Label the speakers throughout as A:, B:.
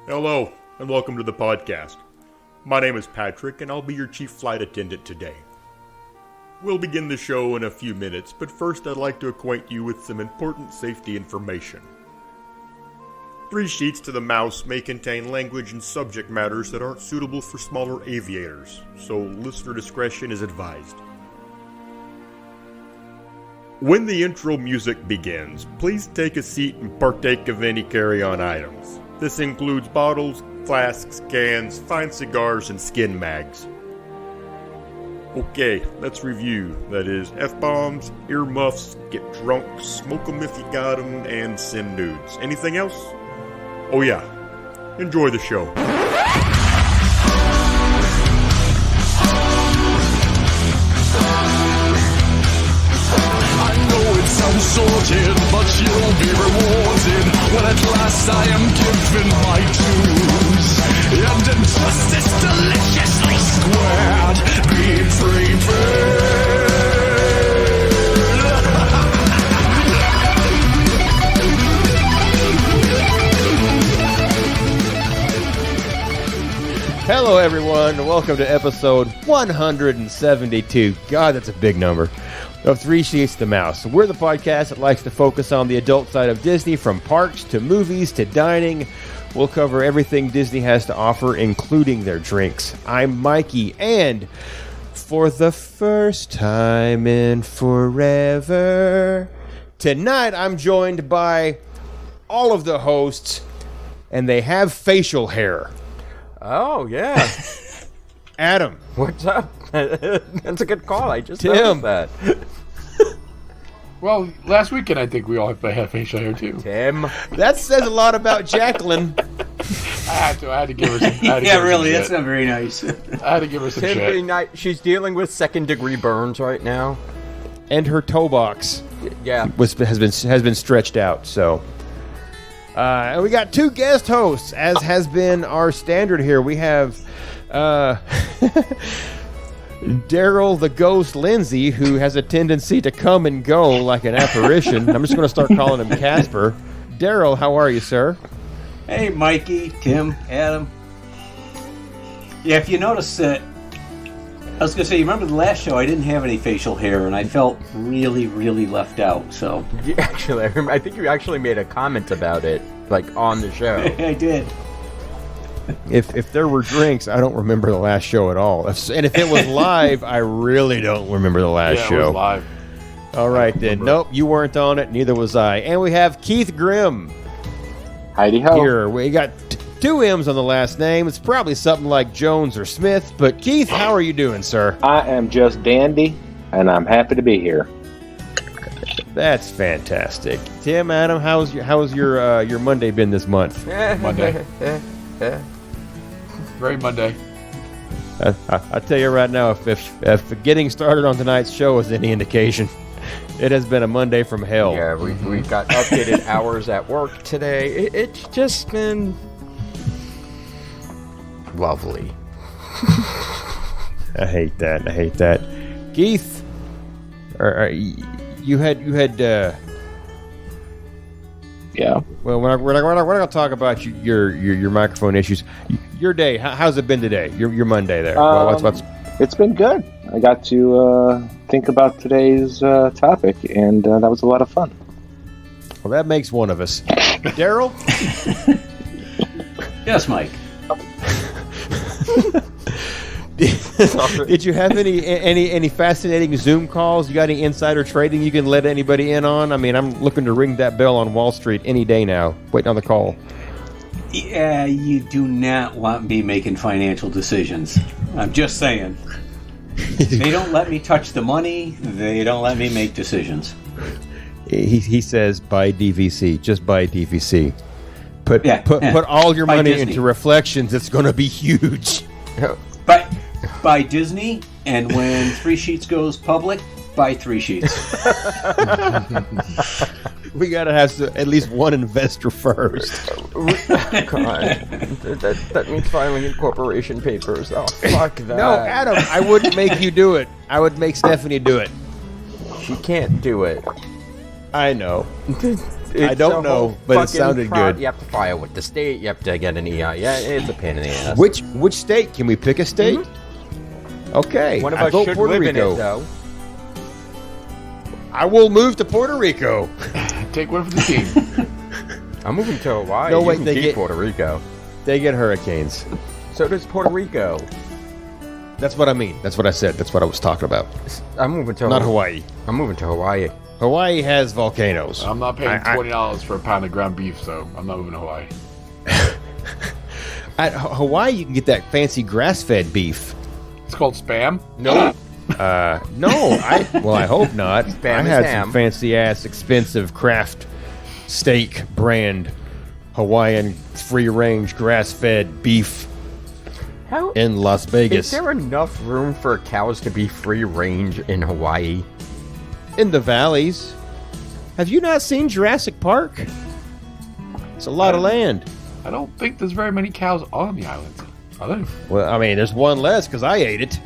A: Hello, and welcome to the podcast. My name is Patrick, and I'll be your chief flight attendant today. We'll begin the show in a few minutes, but first I'd like to acquaint you with some important safety information. 3 sheets to the mouse may contain language and subject matters that aren't suitable for smaller aviators, so listener discretion is advised. When the intro music begins, please take a seat and partake of any carry-on items. This includes bottles, flasks, cans, fine cigars, and skin mags. Okay, let's review. That is, F-bombs, earmuffs, get drunk, smoke 'em if you got 'em, and send nudes. Anything else? Oh yeah, enjoy the show.
B: Sounds sorted, but you'll be rewarded when at last I am given my dues. And injustice deliciously squared, be prepared.
C: Hello everyone, welcome to episode 172. God, that's a big number. Of 3 Sheets to the Mouse. We're the podcast that likes to focus on the adult side of Disney, from parks to movies to dining. We'll cover everything Disney has to offer, including their drinks. I'm Mikey, and for the first time in forever, tonight I'm joined by all of the hosts, and they have facial hair.
D: Oh, yeah.
C: Adam.
D: What's up? That's a good call. I just
C: Tim.
D: noticed that.
E: Well, last weekend I think we all have facial hair too.
D: Tim.
C: That says a lot about Jacqueline.
E: I had to give her some.
F: Yeah, really, that's not very nice.
E: I had to give her some
D: Tim
E: shit.
D: being she's dealing with second-degree burns right now.
C: And her toe box
D: Yeah.
C: has been stretched out. So, and we got 2 guest hosts, as has been our standard here. We have Darryl the Ghost Lindsey, who has a tendency to come and go like an apparition. I'm just going to start calling him Casper. Darryl, how are you, sir?
F: Hey, Mikey, Tim, Adam. Yeah, if you notice that, I was going to say, you remember the last show, I didn't have any facial hair, and I felt really, really left out, so.
D: Actually, I think you actually made a comment about it, like, on the show.
F: I did.
C: If there were drinks, I don't remember the last show at all. And if it was live, I really don't remember the last
E: Yeah,
C: show.
E: it was live.
C: All right, then. Nope, you weren't on it. Neither was I. And we have Keith Grimm.
G: Heidi ho.
C: Here, we got 2 M's on the last name. It's probably something like Jones or Smith. But Keith, how are you doing, sir?
G: I am just dandy, and I'm happy to be here.
C: That's fantastic. Tim, Adam, how's your Monday been this month?
E: Monday. Great Monday.
C: I tell you right now, if getting started on tonight's show is any indication, it has been a Monday from hell.
D: Yeah, we got updated hours at work today. It's just been lovely.
C: I hate that. Keith, you had.
G: Yeah.
C: Well, we're not going to talk about your microphone issues. Your day, how's it been today? Your Monday there. What's
G: It's been good. I got to think about today's topic, and that was a lot of fun.
C: Well, that makes one of us. Darryl?
F: Yes, Mike.
C: Did you have any fascinating Zoom calls? You got any insider trading you can let anybody in on? I mean, I'm looking to ring that bell on Wall Street any day now, waiting on the call.
F: Yeah, you do not want me making financial decisions. I'm just saying. They don't let me touch the money. They don't let me make decisions.
C: He says buy DVC, just buy DVC. Put all your
F: Buy
C: money
F: Disney.
C: into Reflections. It's going to be huge.
F: But buy Disney, and when 3 Sheets goes public, buy 3 Sheets.
C: We got to have at least one investor first.
D: God. That means filing incorporation papers. Oh, fuck that.
C: No, Adam, I wouldn't make you do it. I would make Stephanie do it.
D: She can't do it.
C: I know. I don't know, but it sounded good.
D: You have to file with the state. You have to get an EI. Yeah, it's a pain in the ass.
C: Which state? Can we pick a state? Okay.
D: One of
C: I
D: us
C: vote
D: should
C: Puerto
D: live
C: Rico.
D: in it, though.
C: I will move to Puerto Rico.
E: Take one for the team.
D: I'm moving to Hawaii.
C: No,
D: You
C: wait,
D: can
C: they
D: keep
C: get-
D: Puerto Rico.
C: They get hurricanes.
D: So does Puerto Rico.
C: That's what I mean. That's what I said. That's what I was talking about.
D: I'm moving to
C: Not Hawaii.
D: I'm moving to Hawaii.
C: Hawaii has volcanoes.
E: I'm not paying $20 for a pound of ground beef, so I'm not moving to Hawaii.
C: At Hawaii, you can get that fancy grass-fed beef.
E: It's called spam.
C: No. No. I hope not.
D: Spam
C: I
D: is
C: had
D: ham.
C: some fancy-ass, expensive craft steak brand Hawaiian free-range grass-fed beef
D: How
C: in Las Vegas.
D: is there enough room for cows to be free range in Hawaii?
C: In the valleys. Have you not seen Jurassic Park? It's a lot of land.
E: I don't think there's very many cows on the island. Are there?
C: Well, I mean, there's one less because I ate it.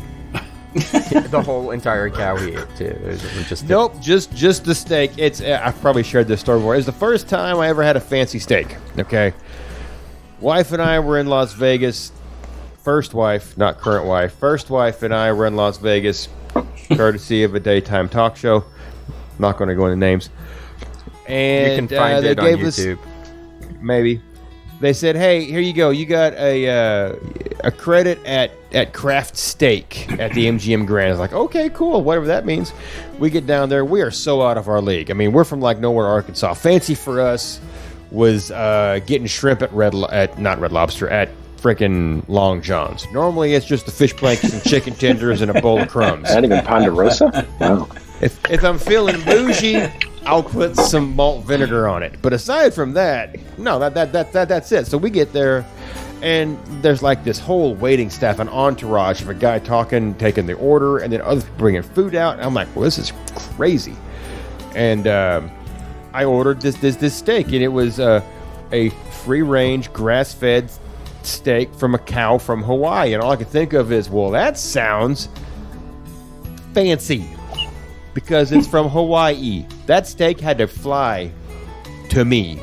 D: The whole entire cow we ate too.
C: Nope, just the steak. It's I've probably shared this story before. It was the first time I ever had a fancy steak. Okay, wife and I were in Las Vegas. First wife, not current wife. First wife and I were in Las Vegas, courtesy of a daytime talk show. Not going to go into names. And
D: You can find
C: they
D: it on
C: gave us
D: YouTube.
C: maybe. They said, "Hey, here you go. You got a credit at Craft Steak at the MGM Grand." I was like, "Okay, cool. Whatever that means." We get down there. We are so out of our league. I mean, we're from like nowhere, Arkansas. Fancy for us was getting shrimp at not Red Lobster at frickin' Long John's. Normally, it's just the fish plankton and chicken tenders and a bowl of crumbs.
G: Not even Ponderosa? Wow.
C: If I'm feeling bougie, I'll put some malt vinegar on it. But aside from that, no, that's it. So we get there, and there's like this whole waiting staff, an entourage of a guy talking, taking the order, and then others bringing food out. And I'm like, well, this is crazy. And I ordered this steak, and it was a free-range, grass-fed steak from a cow from Hawaii. And all I could think of is, well, that sounds fancy. Because it's from Hawaii. That steak had to fly to me.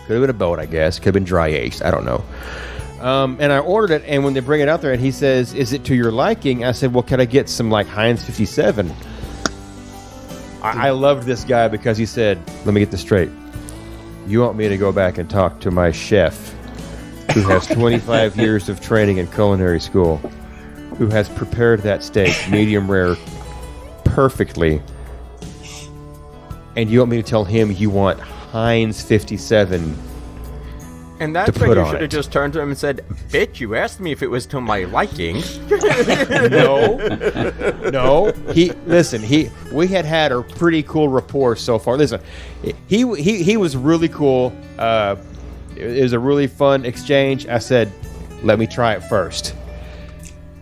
C: Could have been a boat, I guess. Could have been dry aged. I don't know. And I ordered it, and when they bring it out there, and he says, "Is it to your liking?" I said, "Well, can I get some like Heinz 57?" I loved this guy because he said, "Let me get this straight. You want me to go back and talk to my chef, who has 25 years of training in culinary school, who has prepared that steak medium rare perfectly, and you want me to tell him you want Heinz 57
D: And that's
C: to
D: when
C: put
D: you
C: on
D: should
C: it.
D: have just turned to him and said, "Bitch, you asked me if it was to my liking."
C: No. We had a pretty cool rapport so far. Listen, he was really cool. It was a really fun exchange. I said, "Let me try it first."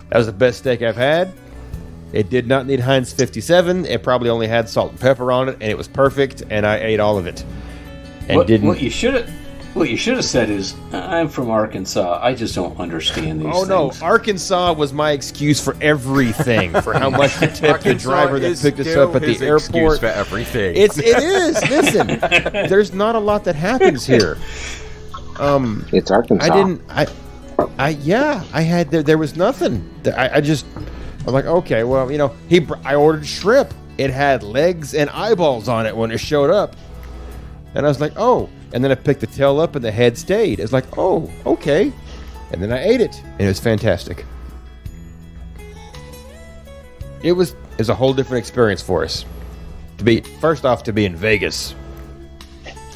C: That was the best steak I've had. It did not need Heinz 57. It probably only had salt and pepper on it, and it was perfect. And I ate all of it. And
F: What you should have said is, "I'm from Arkansas. I just don't understand these things."
C: no, Arkansas was my excuse for everything. For how much to tip the driver that picked us up at the airport.
D: For everything.
C: It is. Listen, there's not a lot that happens here.
G: It's Arkansas.
C: I had there was nothing. I was like, okay, well, I ordered shrimp. It had legs and eyeballs on it when it showed up, and I was like, oh. And then I picked the tail up and the head stayed. It's like, oh, okay. And then I ate it, and it was fantastic. It was a whole different experience for us. To be in Vegas.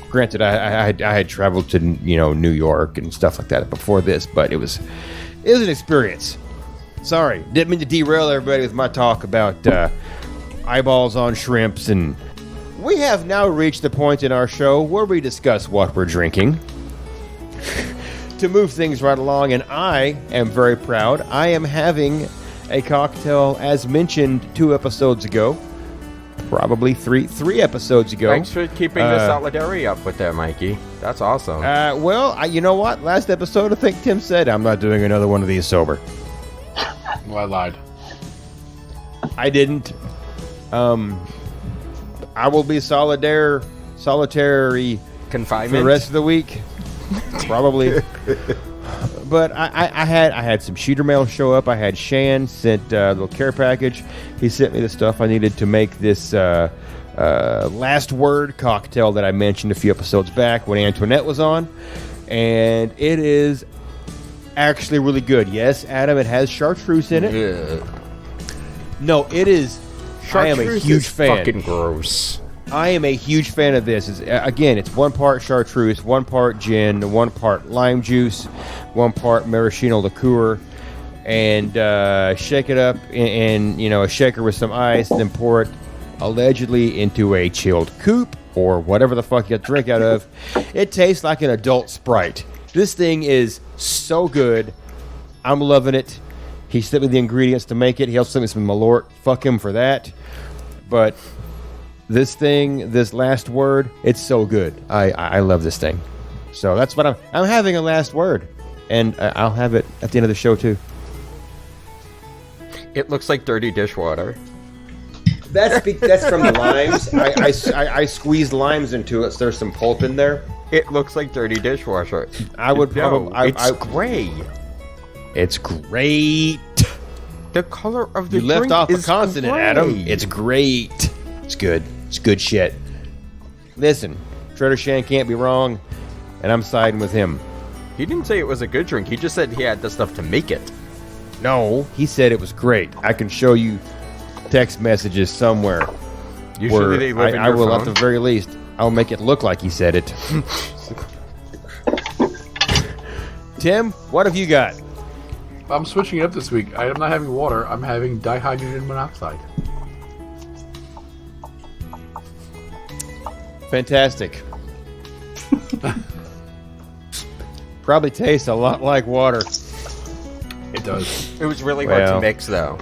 C: Granted, I had traveled to New York and stuff like that before this, but it was an experience. Sorry, didn't mean to derail everybody with my talk about eyeballs on shrimps. And we have now reached the point in our show where we discuss what we're drinking. To move things right along, and I am very proud. I am having a cocktail, as mentioned 2 episodes ago. Probably three episodes ago.
D: Thanks for keeping the solidarity up with that, Mikey. That's awesome.
C: Well, you know what? Last episode, I think Tim said, I'm not doing another one of these sober.
E: Well, I lied.
C: I didn't. I will be solidarity solitary for
D: Confinement.
C: the rest of the week. Probably. But I had some sheeter mail show up. I had Shan sent a little care package. He sent me the stuff I needed to make this last word cocktail that I mentioned a few episodes back when Antoinette was on. And it is actually really good. Yes, Adam, it has chartreuse in it.
D: Yeah.
C: No, it is. I am a
D: Chartreuse
C: huge
D: is
C: fan.
D: Fucking gross.
C: I am a huge fan of this. It's 1 part chartreuse, 1 part gin, 1 part lime juice, 1 part maraschino liqueur, and shake it up in a shaker with some ice, then pour it allegedly into a chilled coupe or whatever the fuck you drink out of. It tastes like an adult Sprite. This thing is so good. I'm loving it. He sent me the ingredients to make it. He also sent me some Malort. Fuck him for that. But this thing, this last word, it's so good. I love this thing. So that's what I'm having a last word. And I'll have it at the end of the show too.
D: It looks like dirty dishwater.
C: That's from the limes. I squeezed limes into it, so there's some pulp in there.
D: It looks like dirty dishwasher.
C: I would
D: No,
C: probably.
D: it's gray.
C: It's great.
D: The color of the
C: You left
D: drink
C: off a
D: is
C: consonant,
D: gray.
C: Adam. It's great. It's good. It's good shit. Listen, Trader Shan can't be wrong, and I'm siding with him.
D: He didn't say it was a good drink. He just said he had the stuff to make it.
C: No, he said it was great. I can show you text messages somewhere.
D: Usually
C: where
D: they live in
C: I
D: your
C: will,
D: phone.
C: at the very least, I'll make it look like he said it. Tim, what have you got?
E: I'm switching it up this week. I am not having water. I'm having dihydrogen monoxide.
C: Fantastic. Probably tastes a lot like water.
E: It does.
D: It was really hard
C: Well.
D: to mix, though.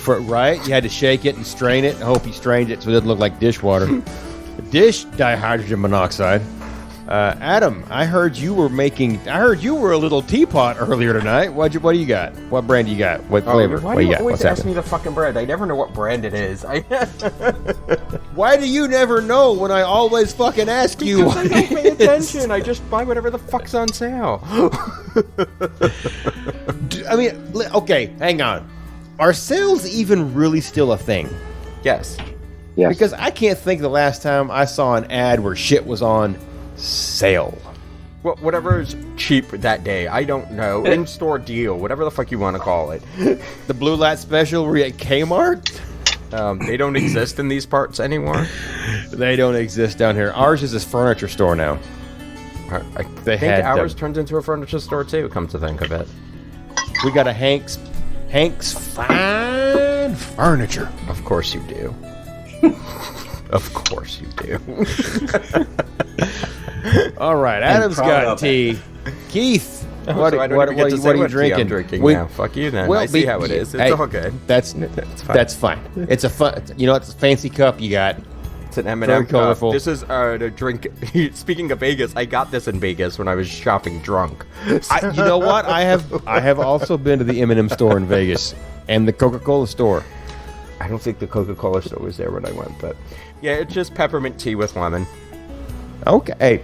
C: Right? You had to shake it and strain it. I hope you strained it so it didn't look like dishwater. Dish dihydrogen monoxide. Adam, I heard you were a little teapot earlier tonight. What do you got? What brand do you got? What flavor?
D: Why
C: What
D: do
C: you
D: you
C: got?
D: always
C: What's
D: ask
C: happening?
D: me the fucking brand? I never know what brand it is.
C: Why do you never know when I always fucking ask you?
D: Because I
C: what
D: don't
C: it
D: pay
C: is?
D: attention. I just buy whatever the fuck's on sale.
C: I mean, okay, hang on. Are sales even really still a thing?
D: Yes.
G: Yes.
C: Because I can't think the last time I saw an ad where shit was on sale.
D: Well, whatever is cheap that day. I don't know. In-store deal. Whatever the fuck you want to call it.
C: The Blue Light Special were you at Kmart?
D: They don't exist in these parts anymore.
C: They don't exist down here. Ours is a furniture store now.
D: I
C: They
D: think
C: had
D: ours
C: them.
D: turns into a furniture store too, come to think of it.
C: We got a Hank's Fine Furniture.
D: Of course you do. Of course you do.
C: All right, Adam's
F: proud
C: got
F: of
C: tea. Keith,
D: So
C: what
D: I don't
C: are
D: even get to say
C: you
D: what tea
C: drinking?
D: I'm drinking
C: We-
D: now. Fuck you then.
C: well,
D: I see
C: be-
D: how it is. It's
C: hey,
D: all good.
C: That's
D: fine.
C: That's fine. It's a fun. It's a fancy cup you got.
D: It's an M&M
C: Very
D: cup.
C: colorful.
D: This is a drink. Speaking of Vegas, I got this in Vegas when I was shopping drunk.
C: You know what? I have also been to the M&M store in Vegas and the Coca-Cola store.
D: I don't think the Coca-Cola store was there when I went, but yeah, it's just peppermint tea with lemon.
C: Okay, hey,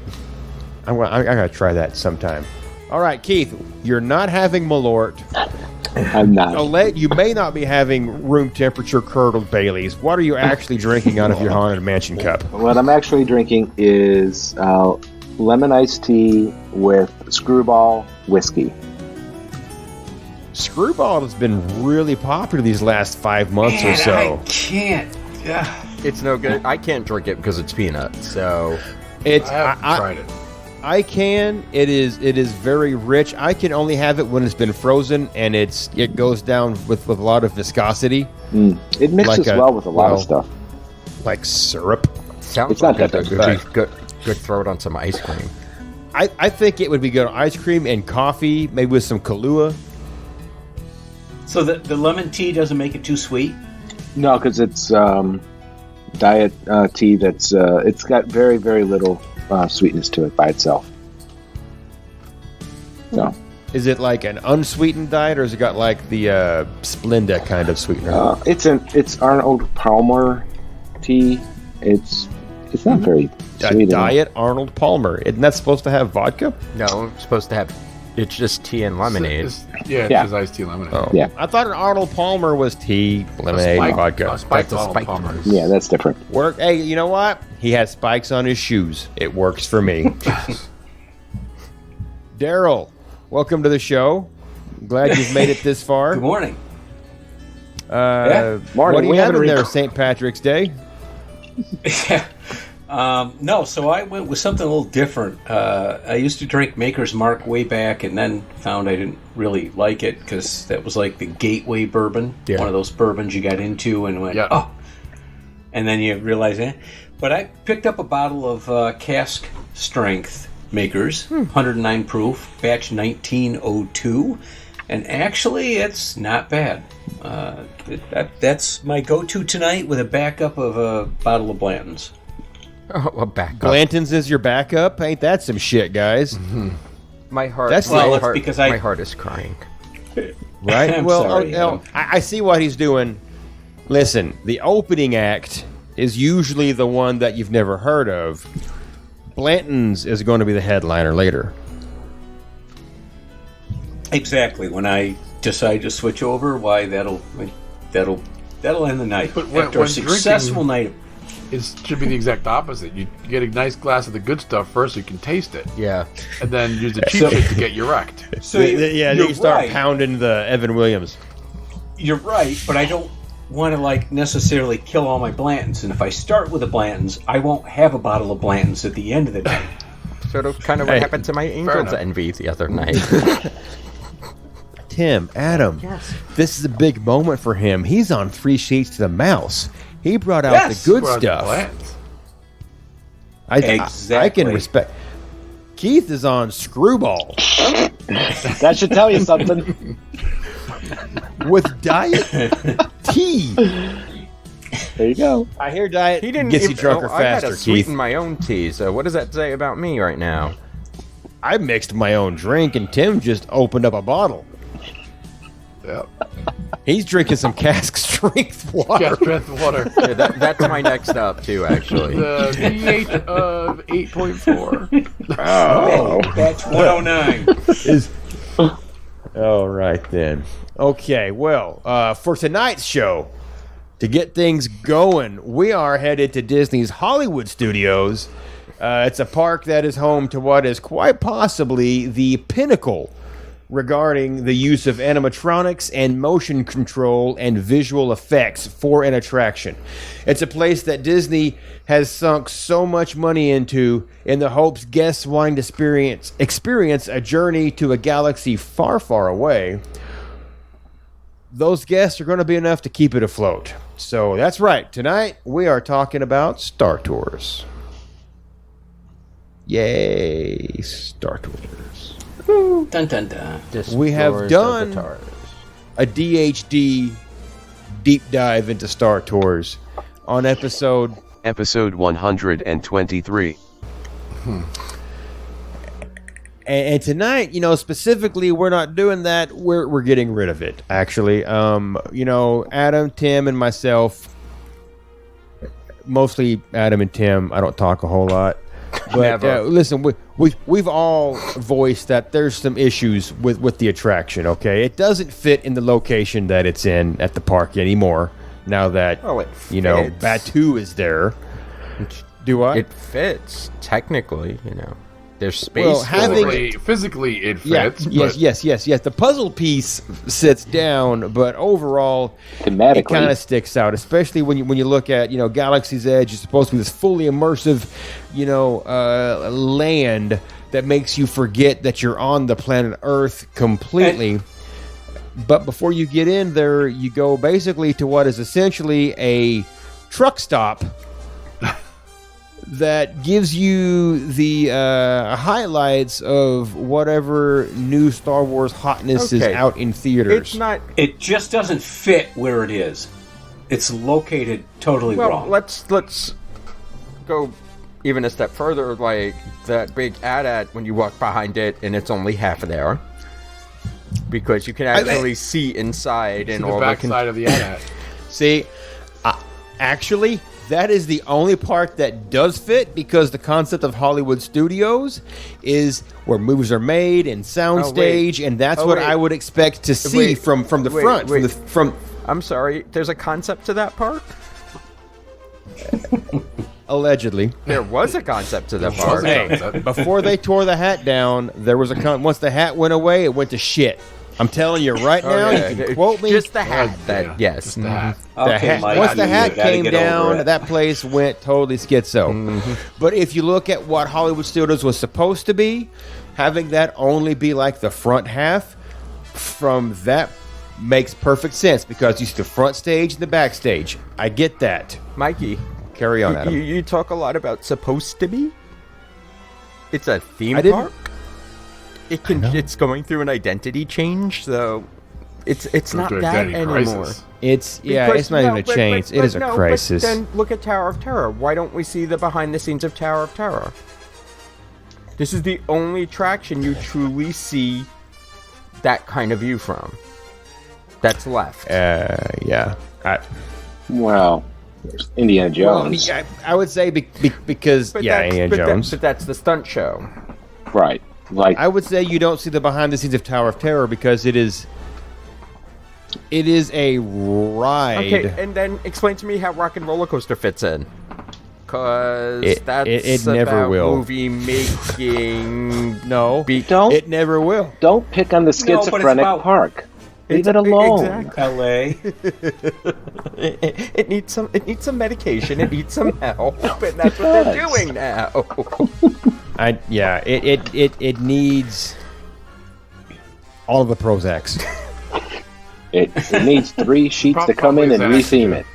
C: I gotta try that sometime. All right, Keith, you're not having Malort.
G: I'm not.
C: You may not be having room temperature curdled Baileys. What are you actually drinking out of your Haunted Mansion cup?
G: What I'm actually drinking is lemon iced tea with Screwball whiskey.
C: Screwball has been really popular these last 5 months or so.
F: I can't.
D: It's no good. I can't drink it because it's peanut. So
C: It's
E: I haven't tried it.
C: I can. It is very rich. I can only have it when it's been frozen and it goes down with a lot of viscosity,
G: It mixes
C: Like
G: well with a lot of stuff.
C: like syrup.
D: sounds
G: It's not
D: like
G: that
D: it
G: bad.
D: would be good throw it on some ice cream.
C: I think it would be good on ice cream and coffee, maybe with some Kahlua.
F: So the lemon tea doesn't make it too sweet?
G: No, because it's diet tea that's it's got very, very little sweetness to it by itself. So
C: Is it like an unsweetened diet, or has it got like the Splenda kind of sweetener?
G: it's Arnold Palmer tea. It's It's not very
C: A
G: sweet. at all.
C: Diet Arnold Palmer. Isn't that supposed to have vodka?
D: No, it's supposed to have. It's just tea and lemonade.
E: It's
G: Yeah.
E: just iced tea lemonade.
C: Oh.
G: Yeah.
C: I thought an Arnold Palmer was tea, lemonade, and vodka.
E: Spiked
D: That's a
E: Arnold
D: spiked
E: Palmer.
D: one.
G: Yeah, that's different.
C: Work. Hey, you know what? He has spikes on his shoes. It works for me. Darryl, welcome to the show. Glad you've made it this far.
F: Good morning.
G: Morning.
C: What do you
G: We
C: have
G: haven't
C: in there,
G: re-
C: St. Patrick's Day?
F: No, so I went with something a little different. I used to drink Maker's Mark way back, and then found I didn't really like it because that was like the gateway bourbon,
C: Yeah.
F: one of those bourbons you got into and went,
E: Yeah.
F: oh, and then you realize, eh. But I picked up a bottle of cask strength Maker's, 109 proof, batch 1902, and actually it's not bad. That's my go-to tonight with a backup of a bottle of Blanton's.
D: Oh, a backup.
C: Blanton's is your backup? Ain't that some shit, guys?
D: My heart.
C: That's
D: my
C: well,
F: it's
D: heart,
F: because
D: my heart is crying.
C: Right?
F: I'm
C: well,
F: sorry, Adam.
C: I see what he's doing. Listen, the opening act is usually the one that you've never heard of. Blanton's is going to be the headliner later.
F: Exactly. When I decide to switch over, why that'll end the night.
E: But when
F: After a successful night.
E: It should be the exact opposite. You get a nice glass of the good stuff first so you can taste it,
D: Yeah.
E: and then use the cheap
F: So-
E: shit to get you wrecked.
F: So
C: Yeah,
F: you're
C: you start
F: right.
C: pounding the Evan Williams.
F: You're right, but I don't want to necessarily kill all my Blantons. And if I start with a Blantons, I won't have a bottle of Blantons at the end of the night.
D: Sort of kind of what
C: Hey,
D: happened to my Angels
E: enough.
D: Envy the other night.
C: Tim, Adam, this is a big moment for him. He's on 3 Sheets to the Mouse. He brought out
F: Yes!
C: the good
E: Well,
C: stuff.
E: Blanton's.
C: I can
F: Exactly.
C: respect. Keith is on Screwball
G: That should tell you something.
C: with Diet Tea.
G: There you go.
C: I hear Diet
D: He didn't
C: gets you
D: even-
C: drunker
D: I
C: faster,
D: gotta
C: Keith.
D: sweeten my own tea. So what does that say about me right now?
C: I mixed my own drink, and Tim just opened up a bottle.
E: Yeah.
C: He's drinking some cask strength water.
E: Gas strength water.
D: Yeah, that's my next up too, actually.
E: The pH of 8.4.
G: Oh.
F: Batch 109.
C: Is all right then. Okay, well, for tonight's show, to get things going, we are headed to Disney's Hollywood Studios. It's a park that is home to what is quite possibly the pinnacle regarding the use of animatronics and motion control and visual effects for an attraction. It's a place that Disney has sunk so much money into in the hopes guests wanting to experience a journey to a galaxy far, far away. Those guests are going to be enough to keep it afloat. So that's right. Tonight we are talking about Star Tours. Yay, Star Tours.
F: Dun dun dun.
C: We have
D: Explorers
C: done-
D: of the TARDIS.
C: A DHD deep dive into Star Tours on episode.
H: Episode 123.
C: And tonight, specifically, we're not doing that. We're getting rid of it, actually. Adam, Tim, and myself, mostly Adam and Tim, I don't talk a whole lot. But
D: Never.
C: listen, we've all voiced that there's some issues with the attraction, okay? It doesn't fit in the location that it's in at the park anymore, now that,
D: Oh, it fits.
C: Batu is there. Do I?
D: It fits technically, There's space.
C: Well,
D: for
C: having-
D: it.
E: Physically, it
C: Yeah,
E: fits.
C: yes. The puzzle piece sits down, but overall, it
G: Thematically.
C: kind of sticks out. Especially when you look at Galaxy's Edge. It's supposed to be this fully immersive, land that makes you forget that you're on the planet Earth completely. But before you get in there, you go basically to what is essentially a truck stop that gives you the highlights of whatever new Star Wars hotness is
D: Okay.
C: out in theaters.
D: It's not.
F: It just doesn't fit where it is. It's located totally
D: Well,
F: wrong.
D: let's go even a step further. Like that big AT-AT when you walk behind it, and it's only half there because you can actually see inside and
E: The
D: all the.
E: backside of the AT-AT.
C: See, actually, That is the only part that does fit, because the concept of Hollywood studios is where movies are made and soundstage, and that's what I would expect to see from the front. From
D: I'm sorry, there's a concept to that park?
C: allegedly.
D: There was a concept to that park.
C: Hey, before they tore the hat down, there was a once the hat went away, it went to shit. I'm telling you right now, you can quote me.
D: Just the hat. Yes.
E: Just the hat.
F: Okay, Mike,
C: once the hat came
F: get over
C: down,
F: it.
C: that place went totally schizo. But if you look at what Hollywood Studios was supposed to be, having that only be like the front half, from that makes perfect sense, because you see the front stage and the backstage. I get that.
D: Mikey,
C: Carry on, Adam.
D: you talk a lot about supposed to be. It's a theme
C: I didn't-
D: park. It's going through an identity change, so it's not
E: Through
D: that
E: identity
D: anymore.
E: crisis.
C: It's
D: Because-
C: it's not even a change. It is a crisis.
D: But then look at Tower of Terror. Why don't we see the behind the scenes of Tower of Terror? This is the only attraction you truly see that kind of view from. That's left.
C: Yeah.
G: Well, Indiana
C: Well,
G: Jones.
C: I would say because Indiana Jones.
D: But that's the stunt show.
G: Right. Like,
C: I would say you don't see the behind the scenes of Tower of Terror because it is a ride.
D: Okay, and then explain to me how Rock and Roller Coaster fits in. Because
C: it never
D: about
C: will.
D: movie making.
C: No,
G: don't
C: it never will.
G: don't pick on the
F: No, but it's
G: schizophrenic
F: about-
G: park. Leave it alone.
D: Exactly.
F: L.A.
D: It needs some medication. It needs some help, and that's what they're doing now.
C: It needs all of the Prozacs.
G: It needs 3 sheets to come in and
E: Probably
G: retheme it.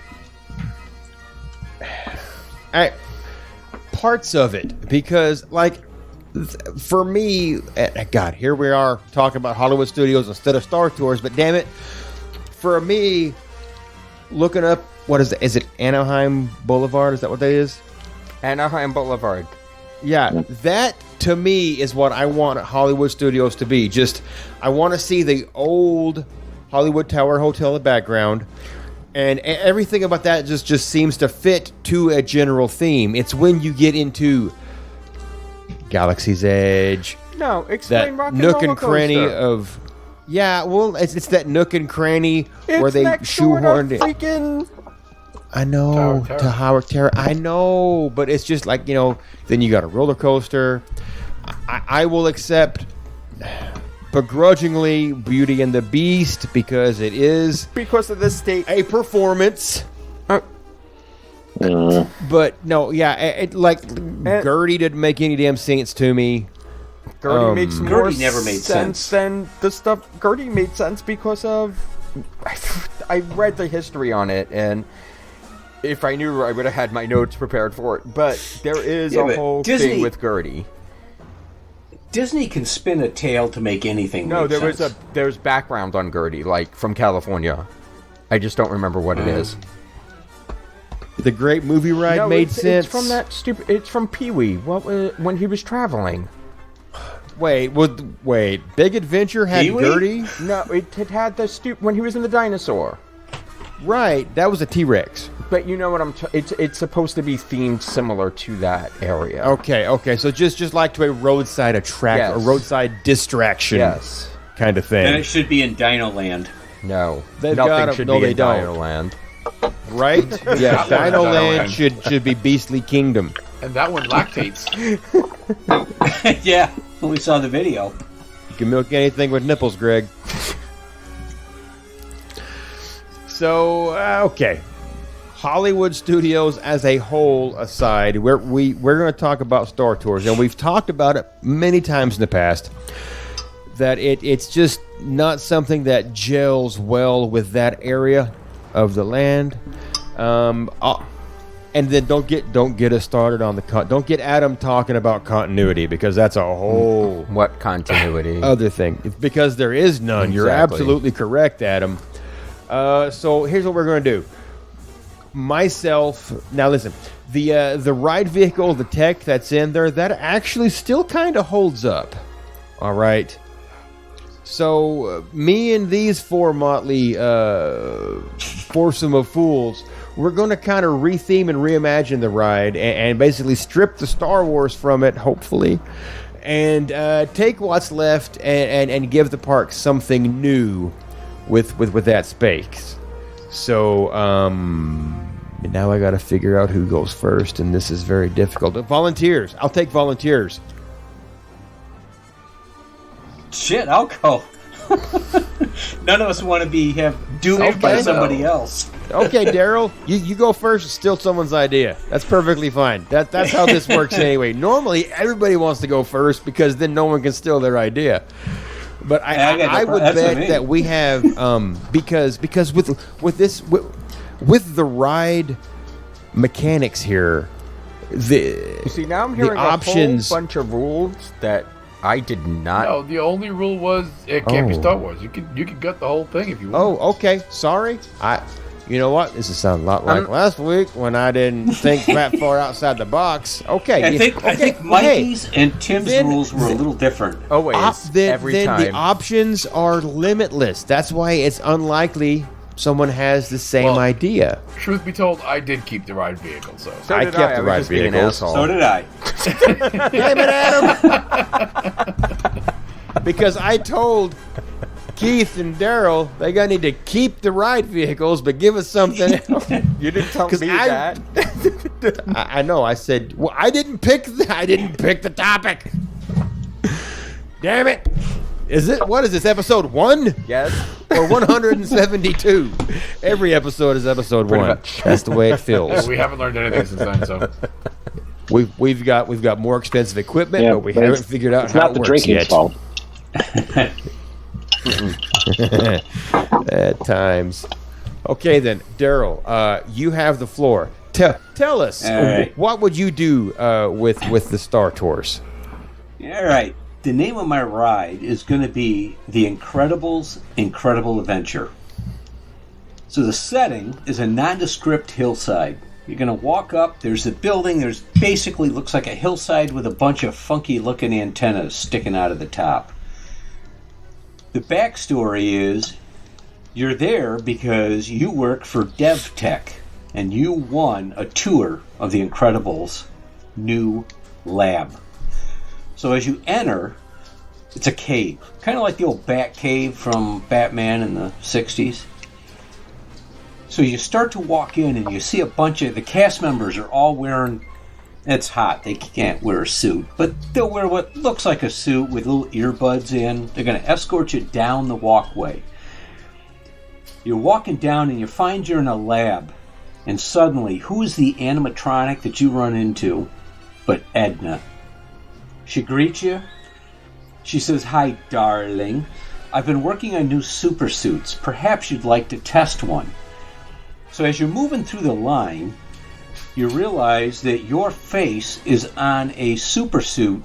C: Parts of it, because for me, God, here we are talking about Hollywood Studios instead of Star Tours, but damn it, for me, looking up, what is it? Is it Anaheim Boulevard? Is that what that is?
D: Anaheim Boulevard.
C: Yeah, that to me is what I want Hollywood Studios to be. Just, I want to see the old Hollywood Tower Hotel in the background, and everything about that just seems to fit to a general theme. It's when you get into Galaxy's Edge,
D: No,
C: that
D: explain Rock and
C: nook
D: Roller
C: and cranny
D: Coaster.
C: of... Yeah, well, it's that nook and cranny where
D: It's
C: they
D: next door to
C: shoehorned it.
D: freaking.
C: I know,
E: Tower of Terror.
C: to Howard Terror. I know, but it's just like, then you got a roller coaster. I will accept begrudgingly Beauty and the Beast because it is
D: Because of the state.
C: a performance.
G: Mm.
C: But no, yeah, Gertie didn't make any damn sense to me.
D: Gertie makes more
F: Gertie never made sense.
D: than the stuff. Gertie made sense because of. I read the history on it, and if I knew, I would have had my notes prepared for it. But there is a
F: but
D: whole
F: Disney-
D: thing with Gertie.
F: Disney can spin a tale to make anything
D: No,
F: make
D: there
F: sense.
D: there's background on Gertie, like from California. I just don't remember what it is.
C: The Great Movie Ride
D: No,
C: made
D: it's
C: sense.
D: from that stupid. It's from Pee Wee. What was when he was traveling?
C: Wait, Big Adventure had
F: Pee-wee?
C: Gertie?
D: No, it had the when he was in the dinosaur.
C: Right, that was a T-Rex.
D: But you know what it's supposed to be themed similar to that area.
C: Okay, so just like to a roadside attraction,
D: Yes.
C: a roadside distraction
D: Yes.
C: kind of
F: Then
C: thing.
F: it should be in Dino Land.
D: No.
C: They've
D: Nothing
C: got 'em.
D: should
C: No,
D: be
C: they
D: in
C: don't.
D: Dino Land.
C: Right? Yeah, Dino Land
E: Land.
C: should be Beastly Kingdom.
E: And that one lactates.
F: Yeah, we saw the video.
C: You can milk anything with nipples, Greg. So, okay. Hollywood Studios as a whole aside, we're going to talk about Star Tours, and we've talked about it many times in the past, that it's just not something that gels well with that area of the land. And then don't get us started on don't get Adam talking about continuity, because that's a whole
D: What continuity?
C: other thing. Because there is none. You're
D: Exactly.
C: absolutely correct, Adam. So here's what we're going to do. Now listen, the ride vehicle, the tech that's in there, that actually still kind of holds up. All right. So me and these four motley foursome of fools we're going to kind of retheme and reimagine the ride and basically strip the Star Wars from it, hopefully, and take what's left and give the park something new with that space. So now I got to figure out who goes first, and this is very difficult. Volunteers. I'll take volunteers.
F: Shit, I'll go. None of us want to be duped by somebody else.
C: Okay, Darryl, you go first. It's still someone's idea. That's perfectly fine. That's how this works anyway. Normally, everybody wants to go first because then no one can steal their idea. But I would bet that we have because with the ride mechanics here,
D: you see, now I'm hearing a whole bunch of rules that I did not.
E: No, the only rule was it can't be Star Wars. You could gut the whole thing if you want.
C: Oh, okay. Sorry. You know what? This is sounding a lot like last week when I didn't think that far outside the box. Okay.
F: I think Mikey's and Tim's rules were a little different.
D: Always. Every time.
C: The options are limitless. That's why it's unlikely someone has the same idea.
E: Truth be told, I did keep the ride vehicle, so
C: I kept the ride vehicle.
F: So did I.
C: Damn it, Adam! Because I told Keith and Darryl they're gonna need to keep the ride vehicles, but give us something else.
D: You didn't tell me that.
C: I know. I said, well, I didn't pick the topic. Damn it! What is this, episode 1?
D: Yes.
C: Or 172? Every episode is episode 1. That's the way it feels.
E: We haven't learned anything since then, so.
C: We've got more expensive equipment, but we haven't figured out how it works yet. It's not the drinking's fault. At times. Okay then, Darryl, you have the floor. Tell us, what would you do with the Star Tours?
F: All right. The name of my ride is going to be The Incredibles' Incredible Adventure. So the setting is a nondescript hillside. You're going to walk up, there's a building, there's basically looks like a hillside with a bunch of funky looking antennas sticking out of the top. The backstory is you're there because you work for DevTech and you won a tour of the Incredibles' new lab. So as you enter, it's a cave, kind of like the old Bat Cave from Batman in the 60s. So you start to walk in and you see a bunch of the cast members are all wearing, it's hot, they can't wear a suit, but they'll wear what looks like a suit with little earbuds in. They're going to escort you down the walkway. You're walking down and you find you're in a lab, and suddenly, who's the animatronic that you run into but Edna? She greets you. She says, "Hi, darling. I've been working on new super suits. Perhaps you'd like to test one." So as you're moving through the line, you realize that your face is on a super suit,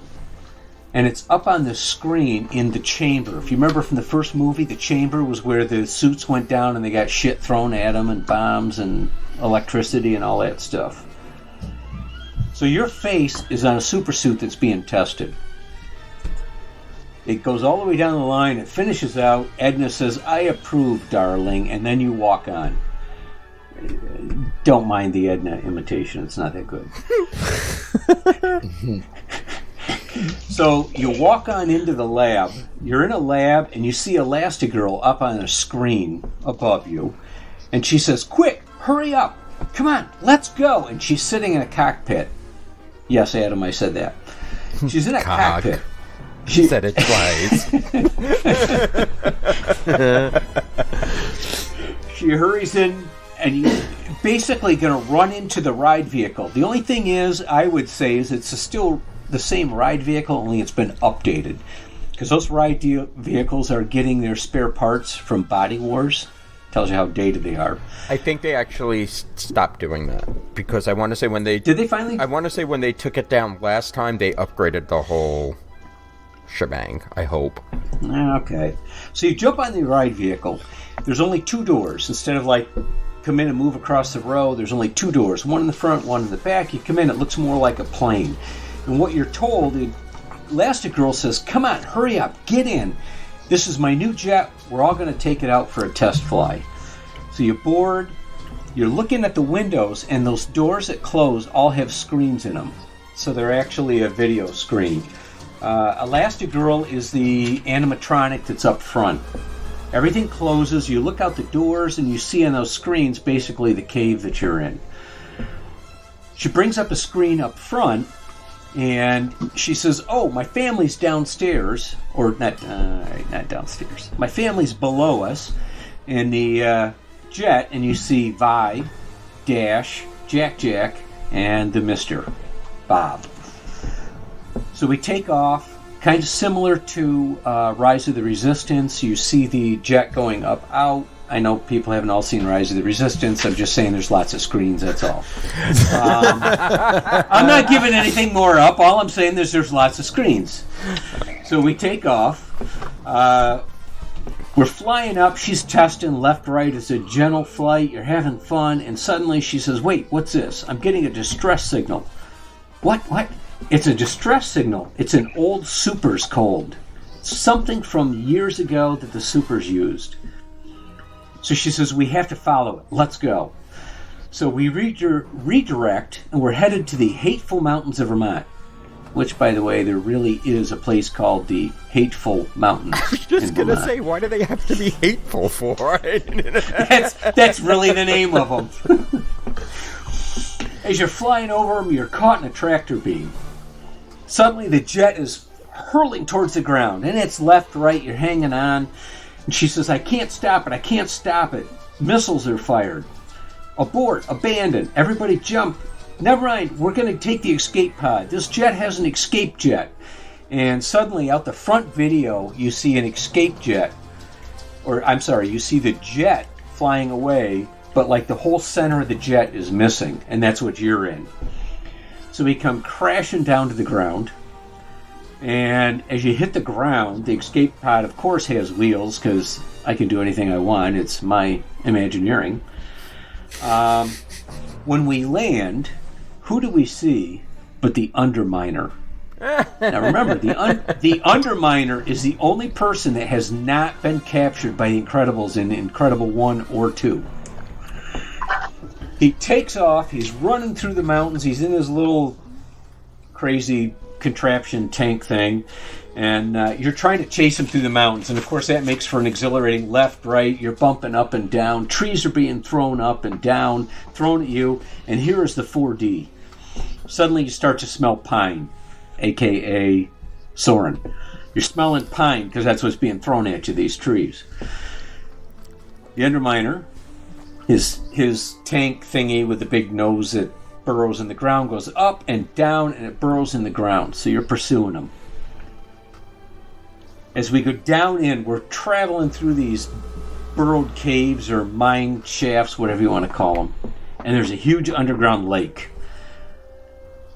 F: and it's up on the screen in the chamber. If you remember from the first movie, the chamber was where the suits went down and they got shit thrown at them and bombs and electricity and all that stuff. So your face is on a super suit that's being tested. It goes all the way down the line. It finishes out. Edna says, "I approve, darling," and then you walk on. Don't mind the Edna imitation. It's not that good. So you walk on into the lab. You're in a lab, and you see Elastigirl up on a screen above you. And she says, "Quick, hurry up. Come on, let's go." And she's sitting in a cockpit. Yes, Adam, I said that. She's in a cockpit.
D: She said it twice.
F: She hurries in, and you're basically going to run into the ride vehicle. The only thing is, I would say, is it's still the same ride vehicle, only it's been updated. Because those ride vehicles are getting their spare parts from Body Wars. Tells you how dated they are.
D: I think they actually stopped doing that because I want to say when they
F: did they finally.
D: I want to say when they took it down last time, they upgraded the whole shebang. I hope.
F: Okay, so you jump on the ride vehicle. There's only 2 doors instead of like come in and move across the row. There's only 2 doors, one in the front, one in the back. You come in, it looks more like a plane. And what you're told, Elastigirl says, "Come on, hurry up, get in. This is my new jet. We're all going to take it out for a test fly." So you board, You're looking at the windows, and those doors that close all have screens in them. So they're actually a video screen. Elastigirl is the animatronic that's up front. Everything closes, you look out the doors, and you see on those screens basically the cave that you're in. She brings up a screen up front, and she says, oh, my family's downstairs, or not downstairs. My family's below us in the jet, and you see Vi, Dash, Jack, and the Mr. Bob. So we take off, kind of similar to Rise of the Resistance. You see the jet going up, out. I know people haven't all seen Rise of the Resistance. I'm just saying there's lots of screens, that's all. I'm not giving anything more up. All I'm saying is there's lots of screens. So we take off. We're flying up. She's testing left, right. It's a gentle flight. You're having fun. And suddenly she says, wait, what's this? I'm getting a distress signal. What? It's a distress signal. It's an old Supers code. Something from years ago that the Supers used. So she says, we have to follow it. Let's go. So we redirect, and we're headed to the Hateful Mountains of Vermont. Which, by the way, there really is a place called the Hateful Mountains.
D: I was just going to say, why do they have to be hateful for?
F: That's really the name of them. As you're flying over them, you're caught in a tractor beam. Suddenly, the jet is hurling towards the ground, and it's left, right, you're hanging on. And she says, I can't stop it. Missiles are fired. Abort, abandon, everybody jump. Never mind, we're going to take the escape pod. This jet has an escape jet. And suddenly, out the front video, you see an escape jet. You see the jet flying away, but like the whole center of the jet is missing, and that's what you're in. So we come crashing down to the ground. And as you hit the ground, the escape pod, of course, has wheels, because I can do anything I want. It's my Imagineering. When we land, who do we see but the Underminer? Now remember, the Underminer is the only person that has not been captured by the Incredibles in Incredible 1 or 2. He takes off, he's running through the mountains, he's in his little crazy contraption tank thing, and you're trying to chase him through the mountains, and of course that makes for an exhilarating left, right, you're bumping up and down, trees are being thrown up and down, thrown at you, and here is the 4D. Suddenly you start to smell pine, aka Soren. You're smelling pine because that's what's being thrown at you, these trees. The Underminer, his tank thingy with the big nose that burrows in the ground, goes up and down, and it burrows in the ground. So you're pursuing them. As we go down in, we're traveling through these burrowed caves or mine shafts, whatever you want to call them. And there's a huge underground lake.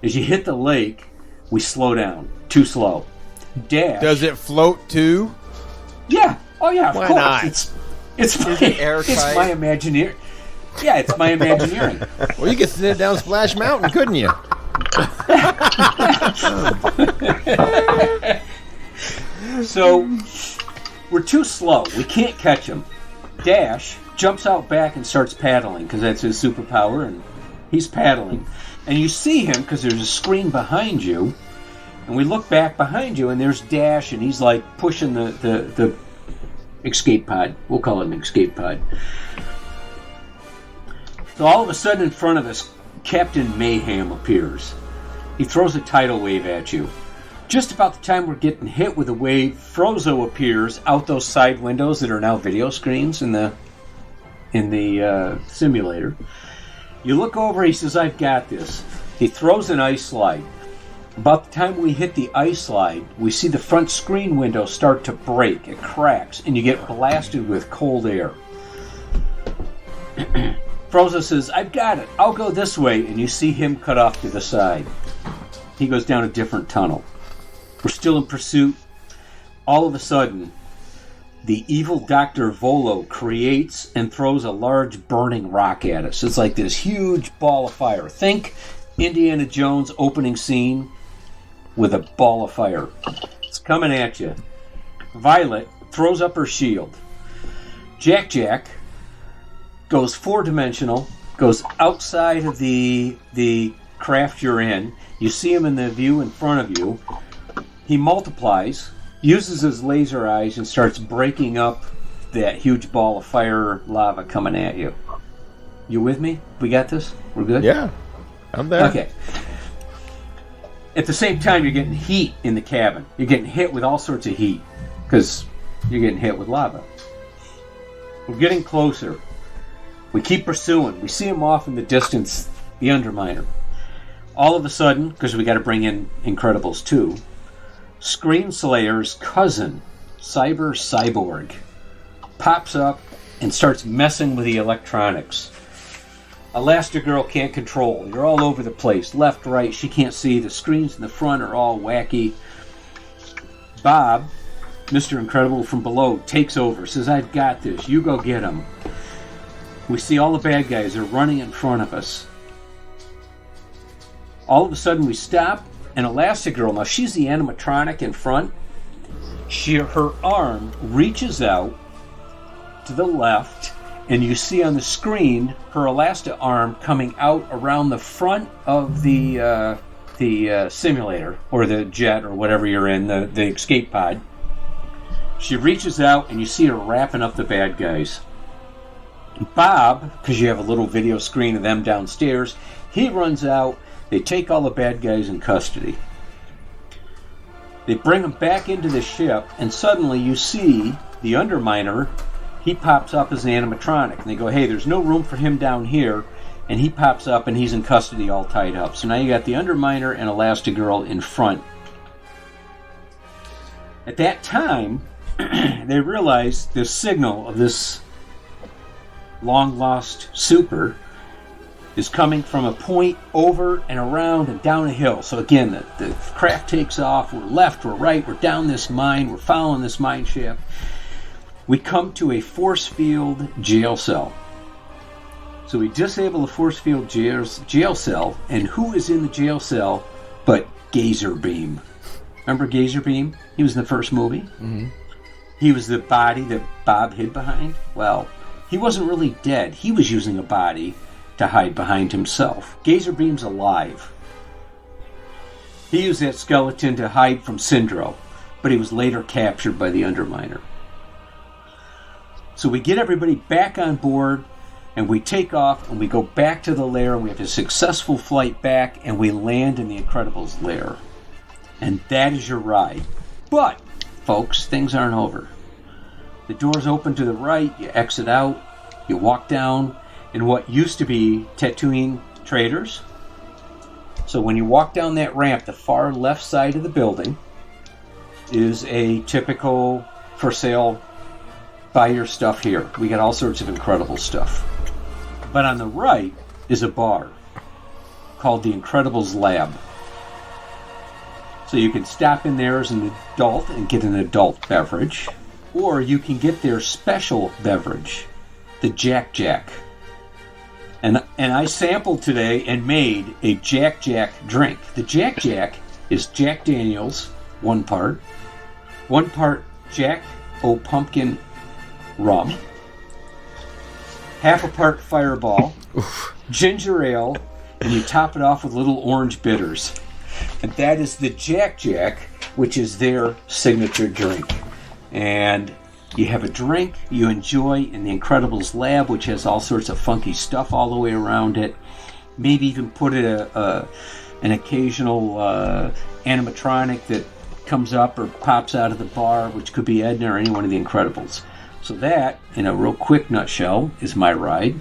F: As you hit the lake, we slow down. Too slow. Dash.
C: Does it float too?
F: Yeah. Oh yeah. Of
C: Why
F: course.
C: not?
F: It's my Imagineering. Yeah, it's my Imagineering.
C: Well, you could sit down Splash Mountain, couldn't you?
F: So, we're too slow. We can't catch him. Dash jumps out back and starts paddling, because that's his superpower, and he's paddling. And you see him, because there's a screen behind you, and we look back behind you, and there's Dash, and he's like pushing the escape pod. We'll call it an escape pod. So all of a sudden in front of us, Captain Mayhem appears. He throws a tidal wave at you. Just about the time we're getting hit with a wave, Frozzo appears out those side windows that are now video screens in the simulator. You look over, he says, I've got this. He throws an ice slide. About the time we hit the ice slide, we see the front screen window start to break. It cracks, and you get blasted with cold air. Frozzo says, I've got it. I'll go this way. And you see him cut off to the side. He goes down a different tunnel. We're still in pursuit. All of a sudden, the evil Dr. Volo creates and throws a large burning rock at us. It's like this huge ball of fire. Think Indiana Jones opening scene with a ball of fire. It's coming at you. Violet throws up her shield. Jack goes 4-dimensional, goes outside of the craft you're in. You see him in the view in front of you. He multiplies, uses his laser eyes, and starts breaking up that huge ball of fire lava coming at you. You with me? We got this? We're good?
C: Yeah, I'm there.
F: Okay. At the same time, you're getting heat in the cabin. You're getting hit with all sorts of heat because you're getting hit with lava. We're getting closer. We keep pursuing. We see him off in the distance, the Underminer. All of a sudden, because we got to bring in Incredibles 2, Screenslayer's cousin, Cyber Cyborg, pops up and starts messing with the electronics. Elastigirl can't control. You're all over the place. Left, right, she can't see. The screens in the front are all wacky. Bob, Mr. Incredible from below, takes over, says, I've got this. You go get him. We see all the bad guys are running in front of us. All of a sudden we stop, and Elastigirl, now she's the animatronic in front. Her arm reaches out to the left, and you see on the screen her Elasta arm coming out around the front of the simulator, or the jet, or whatever you're in, the escape pod. She reaches out, and you see her wrapping up the bad guys. Bob, because you have a little video screen of them downstairs, he runs out. They take all the bad guys in custody. They bring them back into the ship, and suddenly you see the Underminer. He pops up as an animatronic, and they go, hey, there's no room for him down here, and he pops up, and he's in custody all tied up. So now you got the Underminer and Elastigirl in front. At that time, they realize the signal of this long-lost super is coming from a point over and around and down a hill. So again, the craft takes off. We're left, we're right, we're down this mine, we're following this mine shaft. We come to a force field jail cell. So we disable the force field jail cell, and who is in the jail cell but Gazer Beam? Remember Gazer Beam? He was in the first movie. Mm-hmm. He was the body that Bob hid behind. Well, he wasn't really dead. He was using a body to hide behind himself. Gazer Beam's alive. He used that skeleton to hide from Syndro, but he was later captured by the Underminer. So we get everybody back on board, and we take off, and we go back to the lair, and we have a successful flight back, and we land in the Incredibles lair. And that is your ride. But, folks, things aren't over. The doors open to the right, you exit out, you walk down in what used to be Tatooine Traders. So when you walk down that ramp, the far left side of the building is a typical for sale, buy your stuff here. We got all sorts of incredible stuff. But on the right is a bar called the Incredibles Lab. So you can stop in there as an adult and get an adult beverage, or you can get their special beverage, the Jack Jack. And I sampled today and made a Jack Jack drink. The Jack Jack is Jack Daniels, one part Jack O' Pumpkin rum, half a part Fireball, ginger ale, and you top it off with little orange bitters. And that is the Jack Jack, which is their signature drink. And you have a drink you enjoy in the Incredibles lab, which has all sorts of funky stuff all the way around it. Maybe even put an occasional animatronic that comes up or pops out of the bar, which could be Edna or any one of the Incredibles. So that, in a real quick nutshell, is my ride.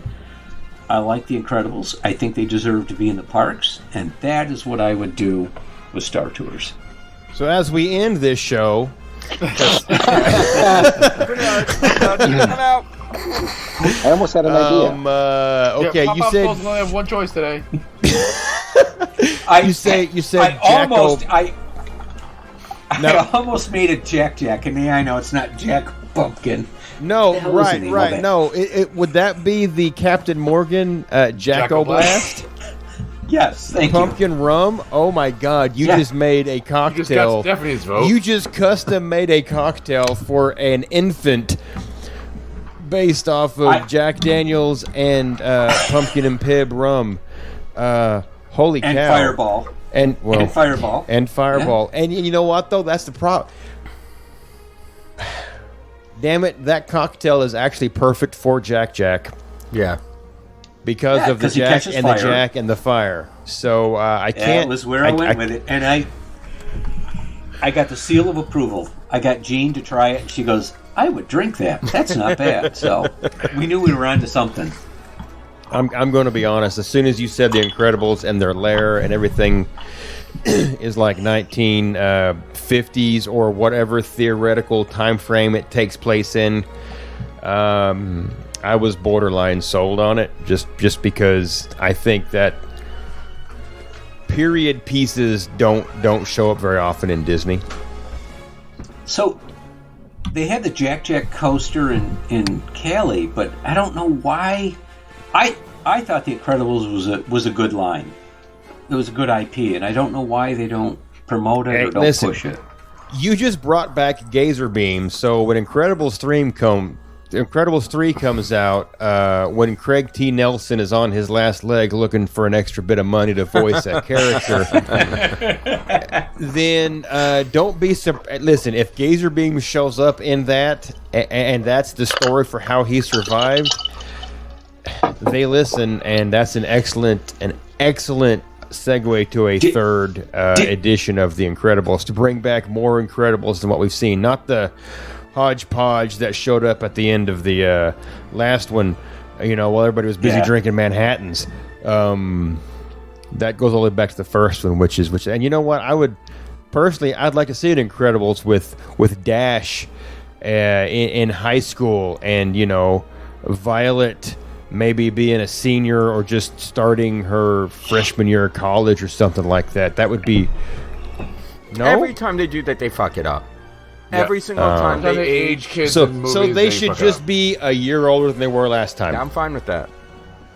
F: I like the Incredibles. I think they deserve to be in the parks, and that is what I would do with Star Tours.
C: So as we end this show...
G: I almost had an idea.
C: Okay,
E: yeah,
C: you said...
E: only have one choice today.
C: You said
F: I almost made a Jack Jack, and I know it's not Jack Pumpkin.
C: No, right. No, it would that be the Captain Morgan Jacko Blast?
F: Yes, thank
C: Pumpkin rum? Oh my God! You just made a cocktail.
E: You just got Stephanie's vote.
C: You just custom made a cocktail for an infant based off of Jack Daniels and Pumpkin and Pib rum. Holy
F: and
C: cow!
F: Fireball.
C: And
F: Fireball.
C: And Fireball. Yeah. And you know what though? That's the problem. Damn it! That cocktail is actually perfect for Jack.
D: Yeah.
C: Because of the
F: he
C: Jack
F: catches
C: and
F: fire.
C: the Jack and the fire. So I can't.
F: That was where I went with it, and I got the seal of approval. I got Jean to try it. She goes, "I would drink that. That's not bad." So we knew we were onto something.
C: I'm going to be honest. As soon as you said the Incredibles and their lair and everything is like 1950s or whatever theoretical time frame it takes place in, I was borderline sold on it. Just because I think that period pieces don't show up very often in Disney.
F: So they had the Jack coaster in Cali, but I don't know why. I thought The Incredibles was a good line. It was a good IP, and I don't know why they don't promote it or don't push it.
C: You just brought back Gazer Beam, so when Incredibles 3 comes out, when Craig T. Nelson is on his last leg looking for an extra bit of money to voice that character, then don't be surprised. Listen, if Gazer Beam shows up in that, and that's the story for how he survived, they listen, and that's an excellent segue to a third edition of The Incredibles, to bring back more Incredibles than what we've seen. Not the hodgepodge that showed up at the end of the last one, while everybody was busy drinking Manhattans. That goes all the way back to the first one, which and you know what? I'd like to see an Incredibles with Dash in high school, and Violet maybe being a senior or just starting her freshman year of college or something like that. That would be... No?
D: Every time they do that, they fuck it up. Every single time they
E: age kids
C: so
E: in movies,
C: so they should just be a year older than they were last time.
D: Yeah, I'm fine with that.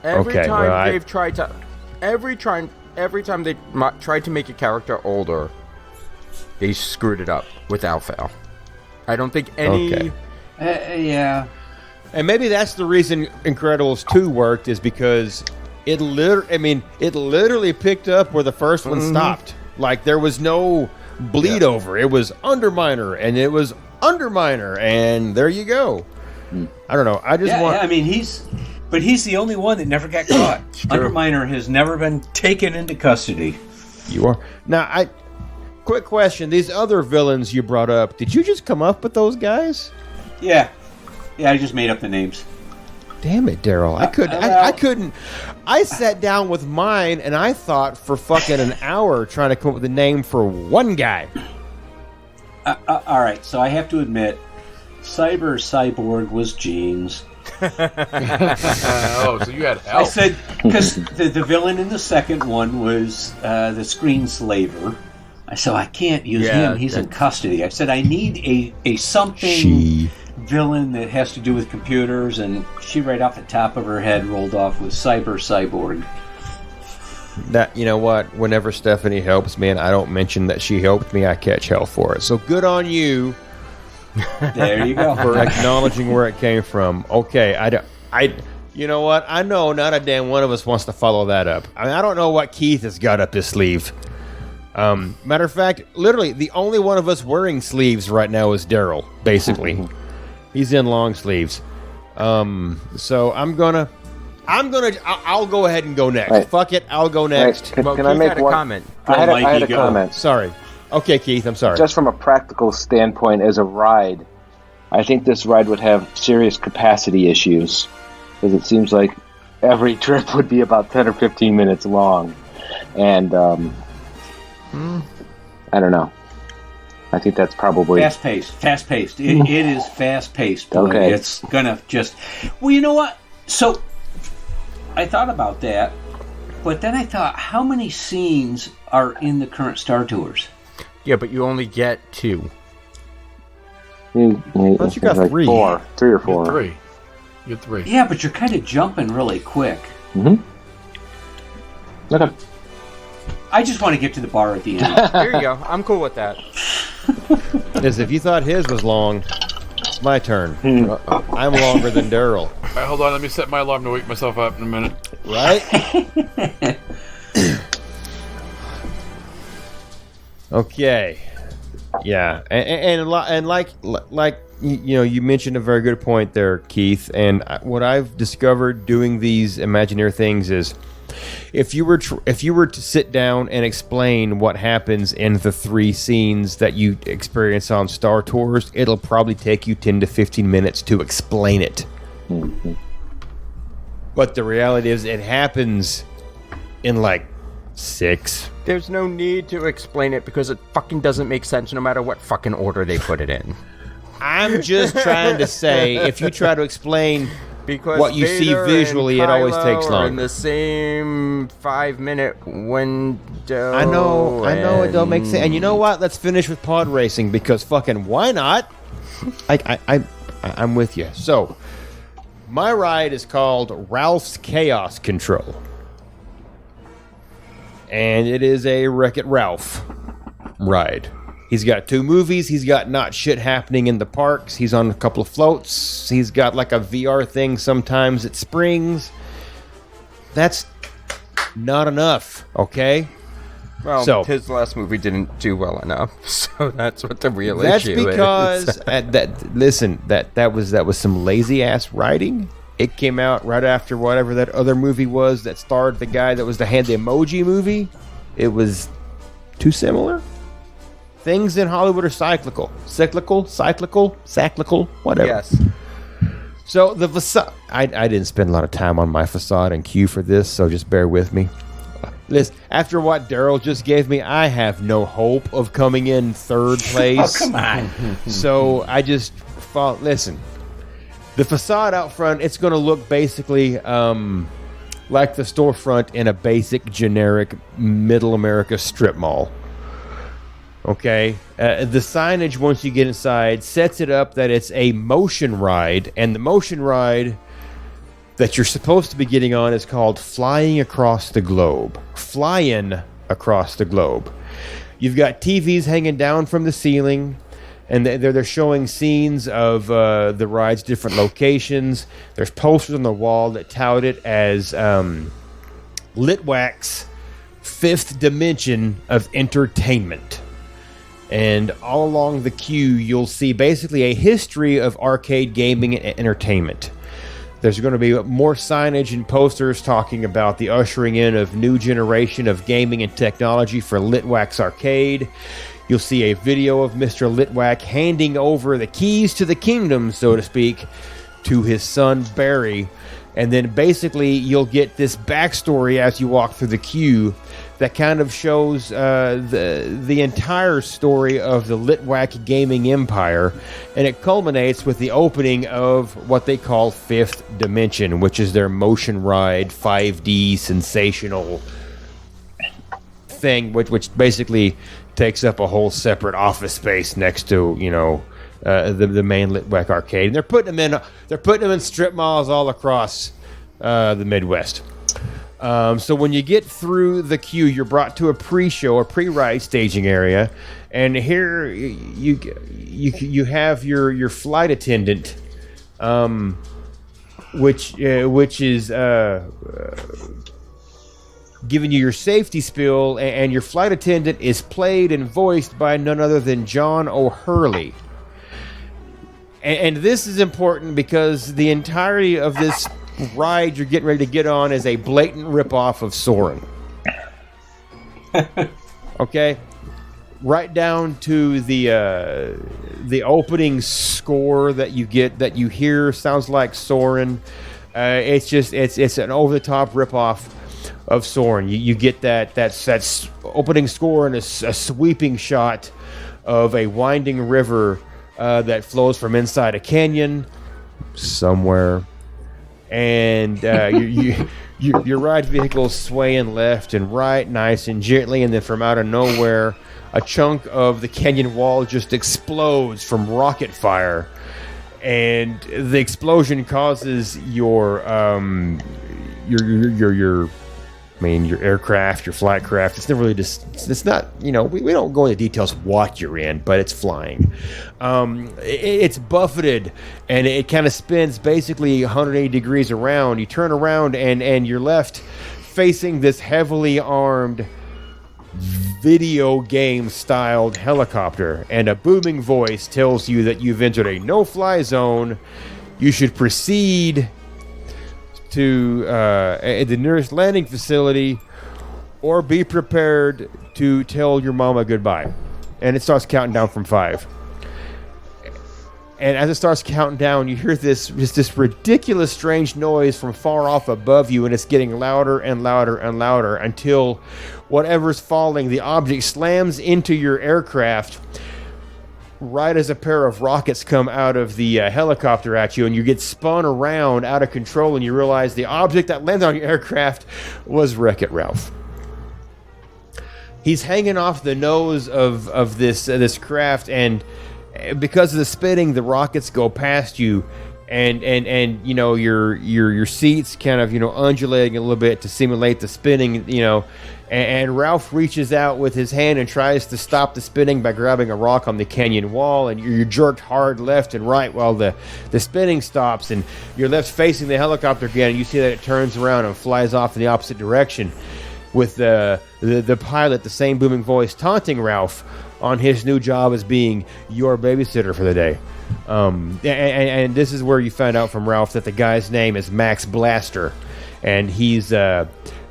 D: Every time they've tried to... Every time they tried to make a character older, they screwed it up without fail. I don't think any...
C: Okay.
F: Yeah.
C: And maybe that's the reason Incredibles 2 worked, is because it literally picked up where the first one stopped. Like, there was no bleed over. It was Underminer, and it was Underminer, and there you go. I don't know. I just want...
F: Yeah, I mean, he's the only one that never got caught. Underminer has never been taken into custody.
C: You are. Now, quick question. These other villains you brought up, did you just come up with those guys?
F: Yeah. Yeah, I just made up the names.
C: Damn it, Darryl. I couldn't. I sat down with mine, and I thought for fucking an hour trying to come up with a name for one guy.
F: All right, so I have to admit, Cyborg was Jeans.
E: Oh, so you had help.
F: I said, because the villain in the second one was the screenslaver. I said, I can't use him. He's in custody. I said, I need a something... villain that has to do with computers, and she right off the top of her head rolled off with Cyborg.
C: That, you know what, whenever Stephanie helps me and I don't mention that she helped me, I catch hell for it. So good on you.
F: There you go.
C: For acknowledging where it came from. Okay, you know what, I know not a damn one of us wants to follow that up. I don't know what Keith has got up his sleeve. Matter of fact, literally the only one of us wearing sleeves right now is Darryl, basically. He's in long sleeves. So I'll go ahead and go next.
G: Right.
C: Fuck it, I'll go next.
G: Can
D: Well,
G: I
D: Keith
G: make
D: had a
G: one
D: comment.
G: I had a
F: Mikey,
G: comment.
C: Sorry. Okay, Keith, I'm sorry.
G: Just from a practical standpoint, as a ride, I think this ride would have serious capacity issues, because it seems like every trip would be about 10 or 15 minutes long, and I don't know. I think that's probably...
F: Fast-paced. It is fast-paced. Boy.
G: Okay.
F: It's gonna just... Well, you know what? So, I thought about that, but then I thought, how many scenes are in the current Star Tours?
D: Yeah, but you only get 2.
C: But you got
G: like
C: 3.
G: 3 or 4.
E: You get 3.
F: Yeah, but you're kind of jumping really quick.
G: Mm-hmm. Okay.
F: I just want to get to the bar at the end.
D: There you go. I'm cool with that.
C: As if you thought his was long. my turn. I'm longer than Darryl.
E: All right, hold on. Let me set my alarm to wake myself up in a minute.
C: Right? Okay. Yeah, and like you mentioned a very good point there, Keith. And what I've discovered doing these Imagineer things is, if you were to sit down and explain what happens in the 3 scenes that you experience on Star Tours, it'll probably take you 10 to 15 minutes to explain it. Mm-hmm. But the reality is, it happens in like 6.
D: There's no need to explain it because it fucking doesn't make sense no matter what fucking order they put it in.
C: I'm just trying to say, if you try to explain
D: because
C: what you see visually, it always takes long.
D: In the same 5-minute window.
C: I know it don't make sense. And you know what? Let's finish with pod racing, because fucking why not? I'm with you. So, my ride is called Ralph's Chaos Control. And it is a Wreck-It Ralph ride. He's got 2 movies. He's got Not Shit Happening in the Parks. He's on a couple of floats. He's got like a VR thing sometimes at Springs. That's not enough, okay?
D: Well,
C: so,
D: his last movie didn't do well enough, so that's what the real
C: that's
D: issue
C: because,
D: is.
C: that was some lazy-ass writing. It came out right after whatever that other movie was that starred the guy that was the Emoji movie. It was too similar. Things in Hollywood are cyclical, whatever.
D: Yes.
C: So the facade. I didn't spend a lot of time on my facade and cue for this, so just bear with me. Listen, after what Darryl just gave me, I have no hope of coming in 3rd place.
F: Oh, come on.
C: So I just listen. The facade out front, it's going to look basically like the storefront in a basic, generic, middle America strip mall. Okay? The signage, once you get inside, sets it up that it's a motion ride, and the motion ride that you're supposed to be getting on is called Flying Across the Globe. Flying Across the Globe. You've got TVs hanging down from the ceiling, and they're showing scenes of the ride's different locations. There's posters on the wall that tout it as Litwack's 5th dimension of entertainment. And all along the queue, you'll see basically a history of arcade gaming and entertainment. There's going to be more signage and posters talking about the ushering in of new generation of gaming and technology for Litwack's arcade. You'll see a video of Mr. Litwack handing over the keys to the kingdom, so to speak, to his son Barry. And then basically you'll get this backstory as you walk through the queue that kind of shows the entire story of the Litwack gaming empire. And it culminates with the opening of what they call 5th Dimension, which is their motion ride, 5D, sensational thing, which basically takes up a whole separate office space next to, the main Litwack arcade. And they're putting them in strip malls all across the Midwest. So when you get through the queue, you're brought to a pre-show or pre-ride staging area, and here you have your flight attendant, which is giving you your safety spiel, and your flight attendant is played and voiced by none other than John O'Hurley. And this is important because the entirety of this ride you're getting ready to get on is a blatant ripoff of Soarin'. Okay? Right down to the opening score that you hear sounds like Soarin'. It's an over-the-top ripoff of Soarin'. You get that opening score in a sweeping shot of a winding river that flows from inside a canyon somewhere, and your ride vehicle is swaying left and right, nice and gently, and then from out of nowhere, a chunk of the canyon wall just explodes from rocket fire, and the explosion causes your mean, your aircraft, your flight craft, it's never really just, it's not, we don't go into details of what you're in, but it's flying. It's buffeted, and it kind of spins basically 180 degrees around. You turn around, and you're left facing this heavily armed video game styled helicopter, and a booming voice tells you that you've entered a no-fly zone. You should proceed to the nearest landing facility, or be prepared to tell your mama goodbye. And it starts counting down from 5. And as it starts counting down, you hear this ridiculous, strange noise from far off above you, and it's getting louder and louder and louder until whatever's falling, the object slams into your aircraft right as a pair of rockets come out of the helicopter at you, and you get spun around out of control, and you realize the object that landed on your aircraft was Wreck-It Ralph. He's hanging off the nose of this craft, and because of the spinning, the rockets go past you, and your seats kind of undulating a little bit to simulate the spinning, and Ralph reaches out with his hand and tries to stop the spinning by grabbing a rock on the canyon wall, and you're jerked hard left and right while the spinning stops, and you're left facing the helicopter again, and you see that it turns around and flies off in the opposite direction, with the pilot, the same booming voice, taunting Ralph on his new job as being your babysitter for the day. And this is where you find out from Ralph that the guy's name is Max Blaster, and he's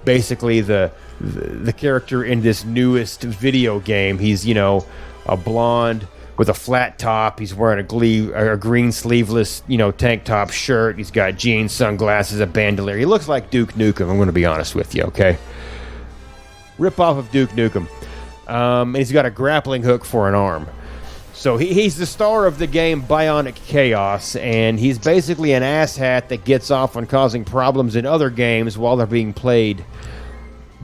C: basically the character in this newest video game. He's a blonde with a flat top. He's wearing a green sleeveless tank top shirt. He's got jeans, sunglasses, a bandolier. He looks like Duke Nukem. I'm going to be honest with you, okay? Rip off of Duke Nukem. And he's got a grappling hook for an arm. So he's the star of the game Bionic Chaos, and he's basically an asshat that gets off on causing problems in other games while they're being played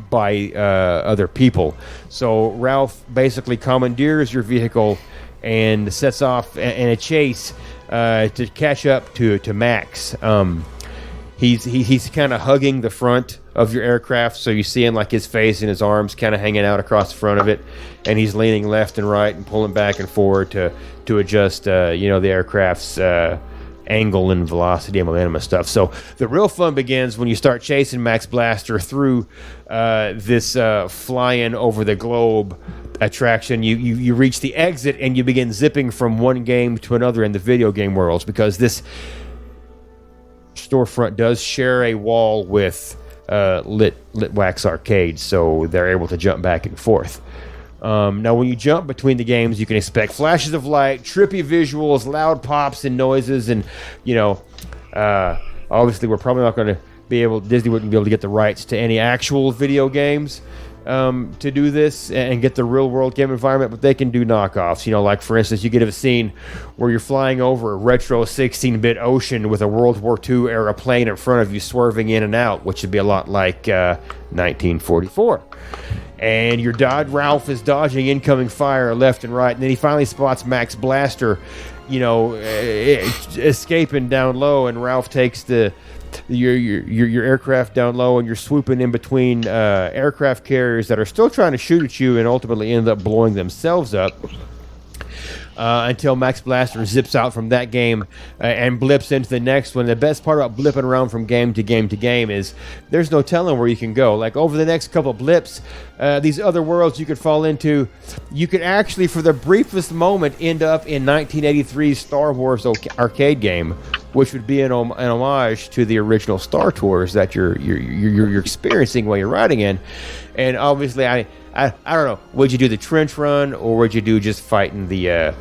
C: by other people. So Ralph basically commandeers your vehicle and sets off in a chase to catch up to Max. He's kind of hugging the front of your aircraft, so you see him like his face and his arms kind of hanging out across the front of it, and he's leaning left and right and pulling back and forward to adjust the aircraft's angle and velocity and momentum and stuff. So the real fun begins when you start chasing Max Blaster through this flying over the globe attraction. You reach the exit and you begin zipping from one game to another in the video game worlds, because this storefront does share a wall with Lit Wax Arcade, so they're able to jump back and forth. Now, when you jump between the games, you can expect flashes of light, trippy visuals, loud pops and noises, and obviously we're probably not going to be able. Disney wouldn't be able to get the rights to any actual video games to do this and get the real world game environment, but they can do knockoffs. Like for instance, you get a scene where you're flying over a retro 16-bit ocean with a World War II era plane in front of you swerving in and out, which would be a lot like 1944. And your Ralph is dodging incoming fire left and right, and then he finally spots Max Blaster, escaping down low, and Ralph takes your aircraft down low, and you're swooping in between aircraft carriers that are still trying to shoot at you and ultimately end up blowing themselves up until Max Blaster zips out from that game and blips into the next one. The best part about blipping around from game to game to game is there's no telling where you can go. Like over the next couple of blips, these other worlds you could fall into, you could actually for the briefest moment end up in 1983's Star Wars arcade game, which would be an homage to the original Star Tours that you're experiencing while you're riding in. And obviously, I don't know, would you do the trench run or would you do just fighting the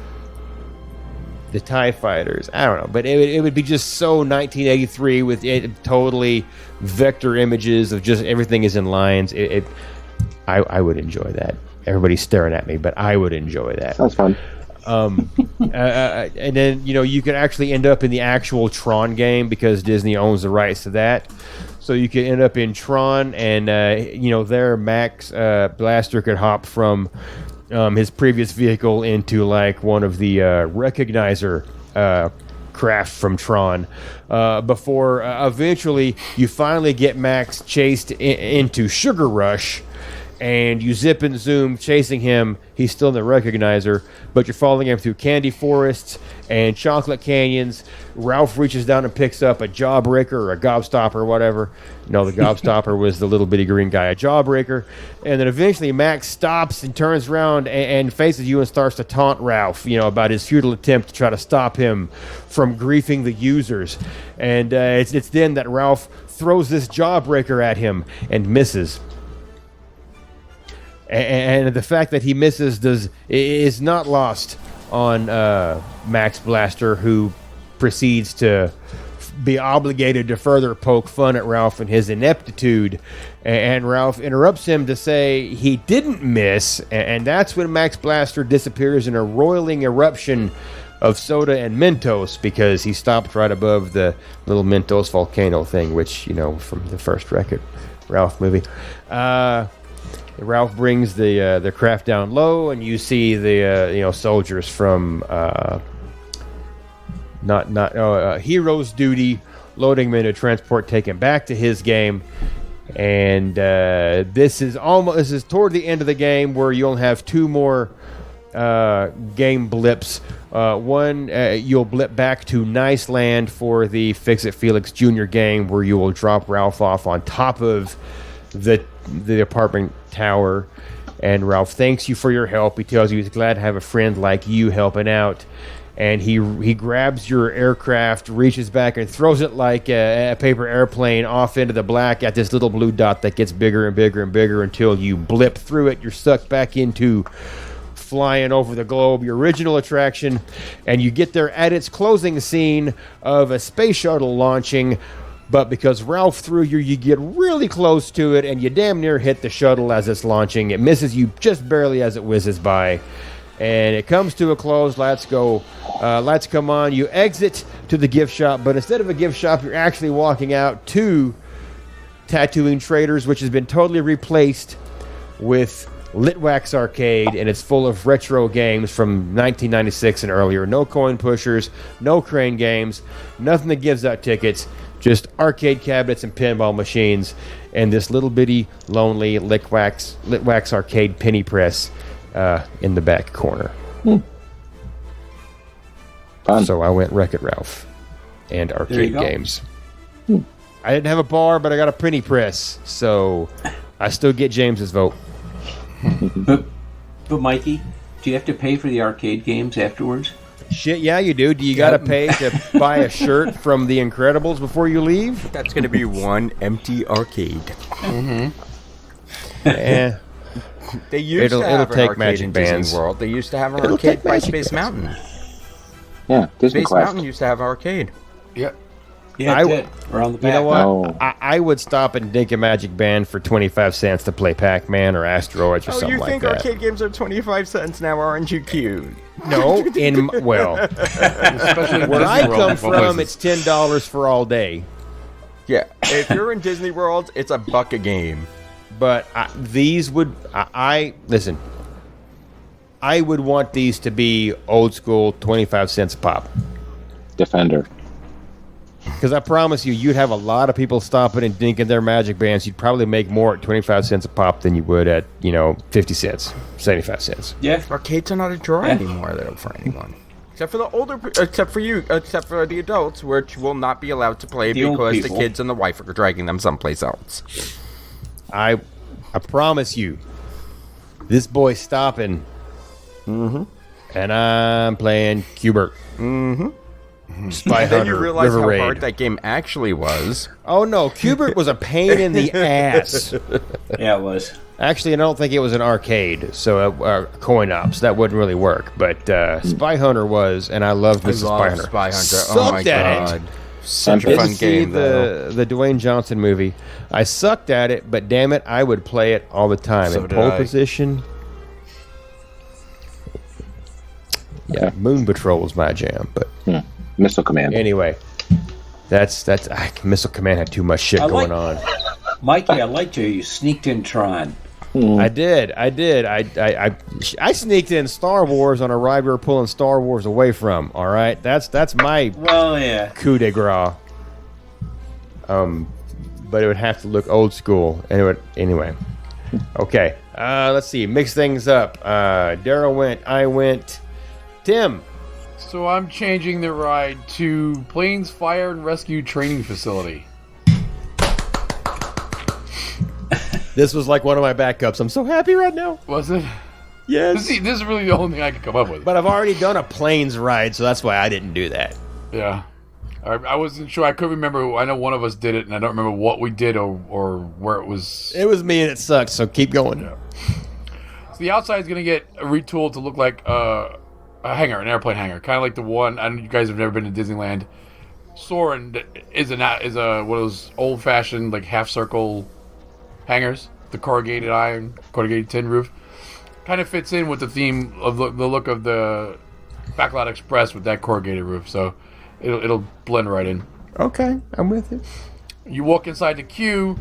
C: TIE fighters? I don't know, but it would be just so 1983 with it totally vector images of just everything is in lines. I would enjoy that. Everybody's staring at me, but I would enjoy that.
G: Sounds fun.
C: And then you could actually end up in the actual Tron game because Disney owns the rights to that. So you could end up in Tron, and there Max Blaster could hop from his previous vehicle into like one of the recognizer craft from Tron, before eventually you finally get Max chased into Sugar Rush, and you zip and zoom chasing him. He's still in the recognizer, but you're following him through candy forests and chocolate canyons. Ralph reaches down and picks up a jawbreaker or a gobstopper or whatever. No, the gobstopper was the little bitty green guy, a jawbreaker. And then eventually Max stops and turns around and faces you and starts to taunt Ralph, about his futile attempt to try to stop him from griefing the users. And it's then that Ralph throws this jawbreaker at him and misses. And the fact that he misses is not lost on Max Blaster, who proceeds to be obligated to further poke fun at Ralph and his ineptitude. And Ralph interrupts him to say he didn't miss, and that's when Max Blaster disappears in a roiling eruption of soda and Mentos, because he stopped right above the little Mentos volcano thing, which, from the first Wreck-It Ralph movie. Ralph brings the craft down low, and you see the soldiers from Heroes Duty loading them into transport, taken back to his game. And this is toward the end of the game, where you only have two more game blips. One, you'll blip back to Nice Land for the Fix It Felix Jr. game, where you will drop Ralph off on top of the apartment tower, and Ralph thanks you for your help. He tells you he's glad to have a friend like you helping out, and he grabs your aircraft, reaches back and throws it like a paper airplane off into the black at this little blue dot that gets bigger and bigger and bigger until you blip through it. You're sucked back into flying over the globe, your original attraction, and you get there at its closing scene of a space shuttle launching. But because Ralph threw you get really close to it, and you damn near hit the shuttle as it's launching. It misses you just barely as it whizzes by. And it comes to a close. Let's go. Lights come on. You exit to the gift shop, but instead of a gift shop, you're actually walking out to Tattooing Traders, which has been totally replaced with Litwax Arcade, and it's full of retro games from 1996 and earlier. No coin pushers, no crane games, nothing that gives out tickets. Just arcade cabinets and pinball machines, and this little bitty, lonely Litwax Arcade penny press in the back corner.
G: Fun.
C: So I went Wreck-It Ralph and arcade games. I didn't have a bar, but I got a penny press, so I still get James's vote.
F: But Mikey, do you have to pay for the arcade games afterwards?
C: Shit, yeah, you do. Do you got to pay to buy a shirt from The Incredibles before you leave?
D: That's going to be one empty arcade.
C: Mm-hmm.
D: They used to have an arcade
C: Magic
D: in
C: Bands.
D: Disney World. They used to have an arcade by Space Mountain.
G: Yeah, Disney
D: Space
G: Quest.
D: Mountain used to have an arcade.
E: Yep.
F: Yeah, it did. Around the back.
C: You know what?
G: Oh.
C: I would stop and Dink a Magic Band for 25 cents to play Pac-Man or Asteroids or something
D: you
C: like
D: think
C: that.
D: arcade games are 25 cents now, aren't you cute?
C: No,
E: Especially in
C: where I
E: Disney World,
C: come
E: of all
C: from,
E: places.
C: it's $10 for all day.
D: Yeah, if you're in Disney World, it's $1 a game.
C: But listen, I would want these to be old school, 25 cents a pop.
G: Defender.
C: Because I promise you'd have a lot of people stopping and dinking their Magic Bands. You'd probably make more at 25 cents a pop than you would at, 50 cents, 75 cents.
F: Yeah.
D: Arcades are not a draw anymore, though, for anyone. Except for the except for the adults, which will not be allowed to play
F: The old
D: because the
F: people.
D: kids and the wife are dragging them someplace else.
C: I promise you, this boy's stopping. Mm-hmm. And I'm playing Qbert.
D: Mm-hmm.
C: Spy
D: And then
C: Hunter,
D: you realize
C: River
D: how
C: Raid.
D: hard that game actually was.
C: Oh no, Qbert was a pain in the ass.
F: Yeah, it was.
C: Actually, I don't think it was an arcade, so coin ops that wouldn't really work. But Spy Hunter was, and I loved Mrs. Spy Hunter.
D: Spy Hunter.
C: Sucked
D: Oh my
C: at
D: god.
C: it.
D: Such a
C: Didn't
D: fun
C: see
D: game, though.
C: the Dwayne Johnson movie. I sucked at it, but damn it, I would play it all the time.
D: So
C: In
D: did
C: pole
D: I.
C: position. Yeah, Moon Patrol was my jam, but
G: Missile Command.
C: anyway, that's Missile Command had too much shit going on.
F: Mikey, I liked you. You sneaked in Tron.
C: I did. I sneaked in Star Wars on a ride we were pulling Star Wars away from. All right, that's my coup de grace. But it would have to look old school. Anyway. Okay. Let's see. Mix things up. Darryl went. I went. Tim.
E: So I'm changing the ride to Planes Fire and Rescue Training Facility.
C: This was like one of my backups. I'm so happy right now.
E: Was it?
C: Yes.
E: This is really the only thing I could come up with.
C: But I've already done a planes ride, so that's why I didn't do that.
E: Yeah. I wasn't sure. I couldn't remember. I know one of us did it, and I don't remember what we did or where it was.
C: It was me, and it sucked, so keep going.
E: Yeah. So the outside is going to get retooled to look like a hangar, an airplane hangar. Kind of like the one, I know you guys have never been to Disneyland. Soarin' is one of those old-fashioned, like, half-circle hangars. The corrugated tin roof. Kind of fits in with the theme of the look of the Backlot Express with that corrugated roof, so it'll blend right in.
C: Okay, I'm with you.
E: You walk inside the queue,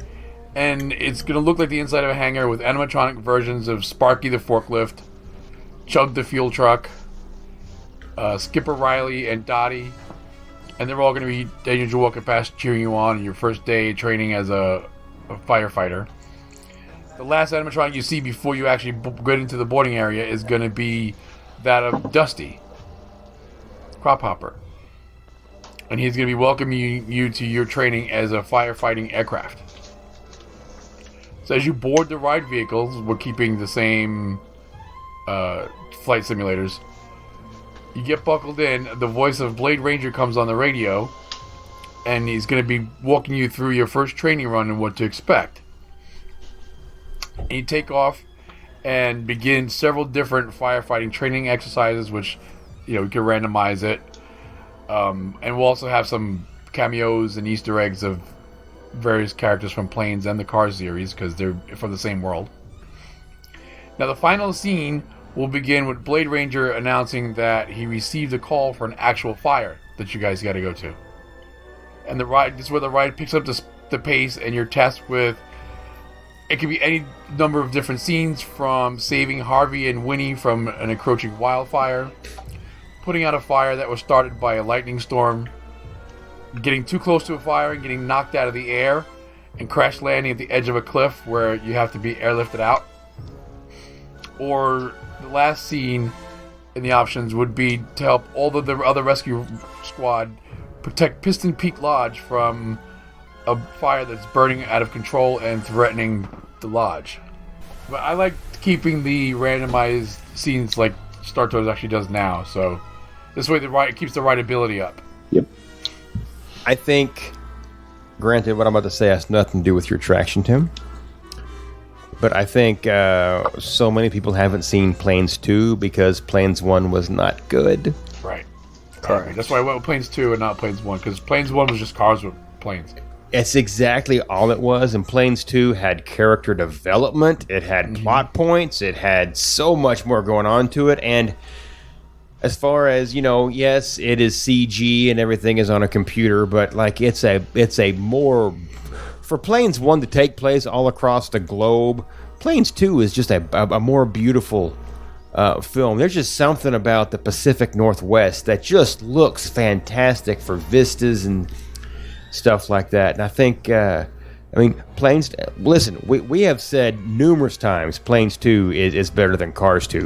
E: and it's going to look like the inside of a hangar with animatronic versions of Sparky the forklift, Chug the fuel truck, Skipper Riley, and Dottie. And they're all going to be as you're walking past cheering you on your first day training as a firefighter. The last animatronic you see before you actually get into the boarding area is going to be that of Dusty, Crop Hopper. And he's going to be welcoming you to your training as a firefighting aircraft. So as you board the ride vehicles, we're keeping the same flight simulators. You get buckled in, the voice of Blade Ranger comes on the radio, and he's going to be walking you through your first training run and what to expect. And you take off and begin several different firefighting training exercises, which, we can randomize it. And we'll also have some cameos and Easter eggs of various characters from Planes and the Cars series, because they're from the same world. Now, the final scene will begin with Blade Ranger announcing that he received a call for an actual fire that you guys got to go to. And this is where the ride picks up the pace, and you're tasked with, it could be any number of different scenes, from saving Harvey and Winnie from an encroaching wildfire, putting out a fire that was started by a lightning storm, getting too close to a fire and getting knocked out of the air, and crash landing at the edge of a cliff where you have to be airlifted out. Or the last scene in the options would be to help all the other rescue squad protect Piston Peak Lodge from a fire that's burning out of control and threatening the lodge. But I like keeping the randomized scenes like Star Tours actually does now, so this way it keeps the rideability up.
G: Yep.
C: I think, granted, what I'm about to say has nothing to do with your traction, Tim. But I think so many people haven't seen Planes 2 because Planes 1 was not good.
E: Right. Correct. That's why I went with Planes 2 and not Planes 1, because Planes 1 was just cars with planes.
C: It's exactly all it was, and Planes 2 had character development, it had plot points, it had so much more going on to it, and as far as, yes, it is CG and everything is on a computer, but like it's a more, for Planes 1 to take place all across the globe, Planes 2 is just a more beautiful film. There's just something about the Pacific Northwest that just looks fantastic for vistas and stuff like that. And I think, Planes, listen, we have said numerous times Planes 2 is better than Cars 2.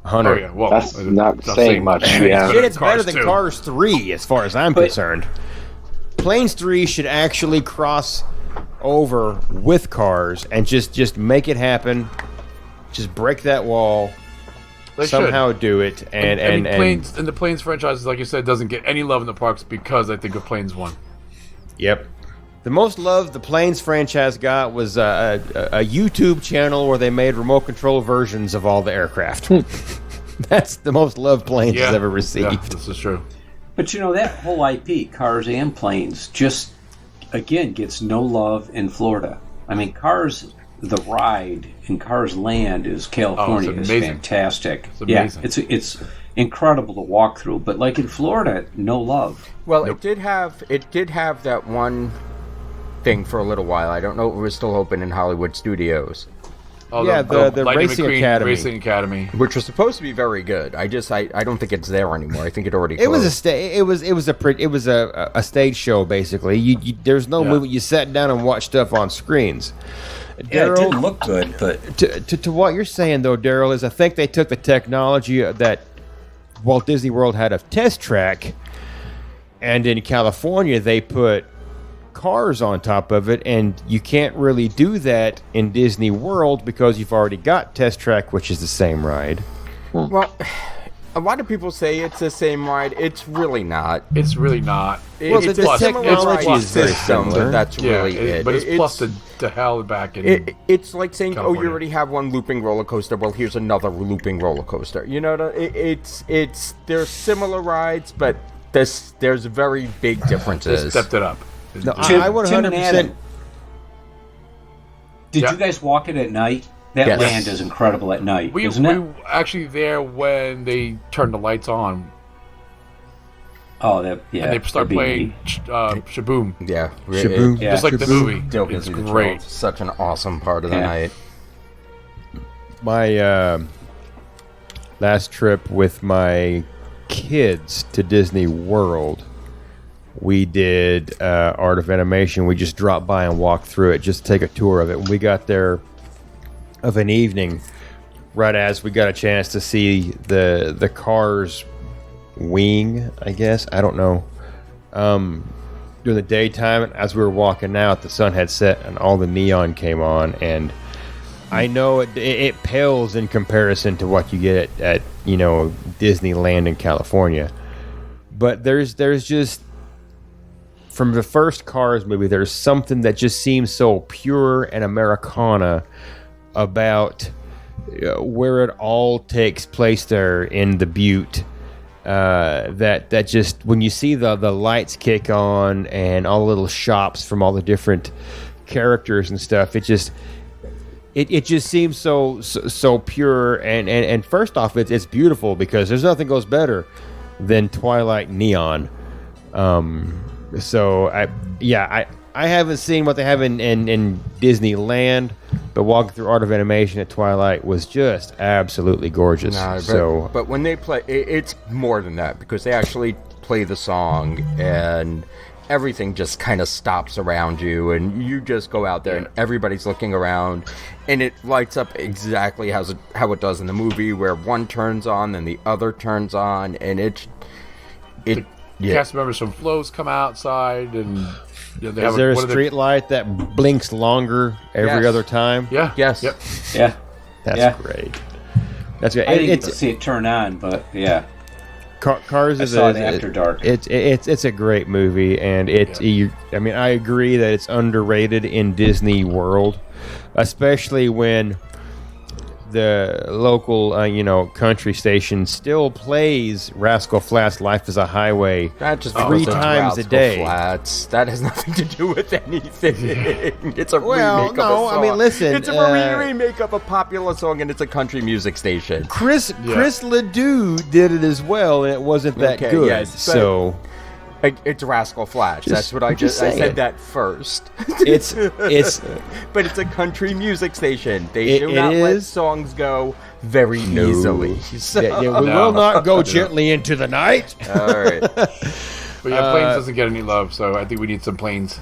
C: Hunter.
E: Oh, yeah. Well,
G: that's not saying much. Yeah.
C: It's better than Cars 3 as far as I'm concerned. Planes 3 should actually cross over with Cars and just make it happen. Just break that wall.
E: They
C: somehow do it. And
E: Planes, and the Planes franchise, like you said, doesn't get any love in the parks because I think of Planes 1.
C: Yep. The most love the Planes franchise got was a YouTube channel where they made remote control versions of all the aircraft. That's the most love Planes has ever received.
E: Yeah, this is true.
F: But that whole IP, Cars and Planes, just, again, gets no love in Florida. I mean, Cars, the ride, and Cars Land is California.
E: It's
F: is fantastic.
E: It's amazing.
F: Yeah, it's incredible to walk through. But like in Florida, no love.
D: Well, it did have that one thing for a little while. I don't know if it was still open in Hollywood studios.
E: Oh,
C: Yeah, the
E: Lightning
C: Racing
E: McQueen
C: Academy.
E: Racing Academy.
D: which was supposed to be very good. I don't think it's there anymore. I think it already closed.
C: It was a stage show basically. There's no
E: Yeah.
C: movie. You sat down and watched stuff on screens.
F: Yeah, it
C: Darryl,
F: didn't look good, but
C: to what you're saying though, Darryl, is I think they took the technology that Walt Disney World had a test track, and in California they put cars on top of it, and you can't really do that in Disney World because you've already got Test Track, which is the same ride.
D: Well, a lot of people say it's the same ride. It's really not.
E: It's really not.
C: Well,
D: It's
C: the
D: a similar
C: technology
D: ride
C: is very
D: system,
C: similar.
D: but that's really it.
E: But it's plus the hell back in.
D: It's like saying, oh,
E: California.
D: you already have one looping roller coaster. Well, here's another looping roller coaster. You know, it's they're similar rides, but there's very big
E: They
D: differences.
E: stepped it up.
C: No,
F: Tim,
C: I would
F: Tim and
C: 100%.
F: Adam, did
E: Yeah.
F: you guys walk it at night? That
D: Yes.
F: land is incredible at night,
E: We
F: isn't it?
E: were actually there when they turned the lights on
F: Oh, that yeah.
E: and they start
F: that'd be
E: playing
F: neat.
E: Shaboom.
D: Yeah,
C: Shaboom.
F: Yeah.
E: Just like the movie.
D: Still
E: It's
D: gives you the
E: great.
D: chills. Such an awesome part of the
F: Yeah.
D: night.
C: My last trip with my kids to Disney World, we did Art of Animation. We just dropped by and walked through it, just to take a tour of it. When we got there of an evening, right as we got a chance to see the Cars wing, I guess, I don't know. During the daytime, as we were walking out, the sun had set and all the neon came on, and I know it pales in comparison to what you get at Disneyland in California, but there's just, from the first Cars movie, there's something that just seems so pure and Americana about where it all takes place there in the Butte. That just, when you see the lights kick on and all the little shops from all the different characters and stuff, it just seems so pure, and first off, it's beautiful because there's nothing goes better than Twilight neon. So I haven't seen what they have in Disneyland, but walking through Art of Animation at Twilight was just absolutely gorgeous.
D: But when they play, it's more than that, because they actually play the song and everything just kind of stops around you, and you just go out there and everybody's looking around, and it lights up exactly how it does in the movie, where one turns on then the other turns on, and
E: Cast members from Flows come outside, and they
C: is
E: have
C: there a
E: what are they-
C: street light that blinks longer every
D: Yes.
C: other time?
E: Yeah.
D: Yes.
E: Yep.
F: Yeah.
C: That's
F: Yeah.
C: great. That's great.
F: I didn't get to
C: It's
F: see it turn on, but yeah.
C: Cars
F: I
C: is
F: saw it after dark.
C: It's a great movie, and I agree that it's underrated in Disney World, especially when the local country station still plays Rascal Flatts' "Life Is a Highway"
D: That just
C: 3
D: because it's
C: times a
D: Rascal
C: day.
D: Flats. That has nothing to do with anything. It's a
C: Well,
D: remake
C: no,
D: of a
C: I mean,
D: song.
C: listen,
D: It's a remake of a popular song, and it's a country music station.
C: Chris Ledoux did it as well, and it wasn't that
D: Okay,
C: good.
D: yes, but-
C: So
D: It's Rascal Flatts. That's what I
C: just
D: I
C: saying.
D: said that first.
C: it's
D: But it's a country music station. They
C: It-
D: do
C: it
D: not let
C: is.
D: songs go very easily. So,
C: we will not go gently into the night.
D: all right.
E: But yeah, Planes doesn't get any love, so I think we need some Planes.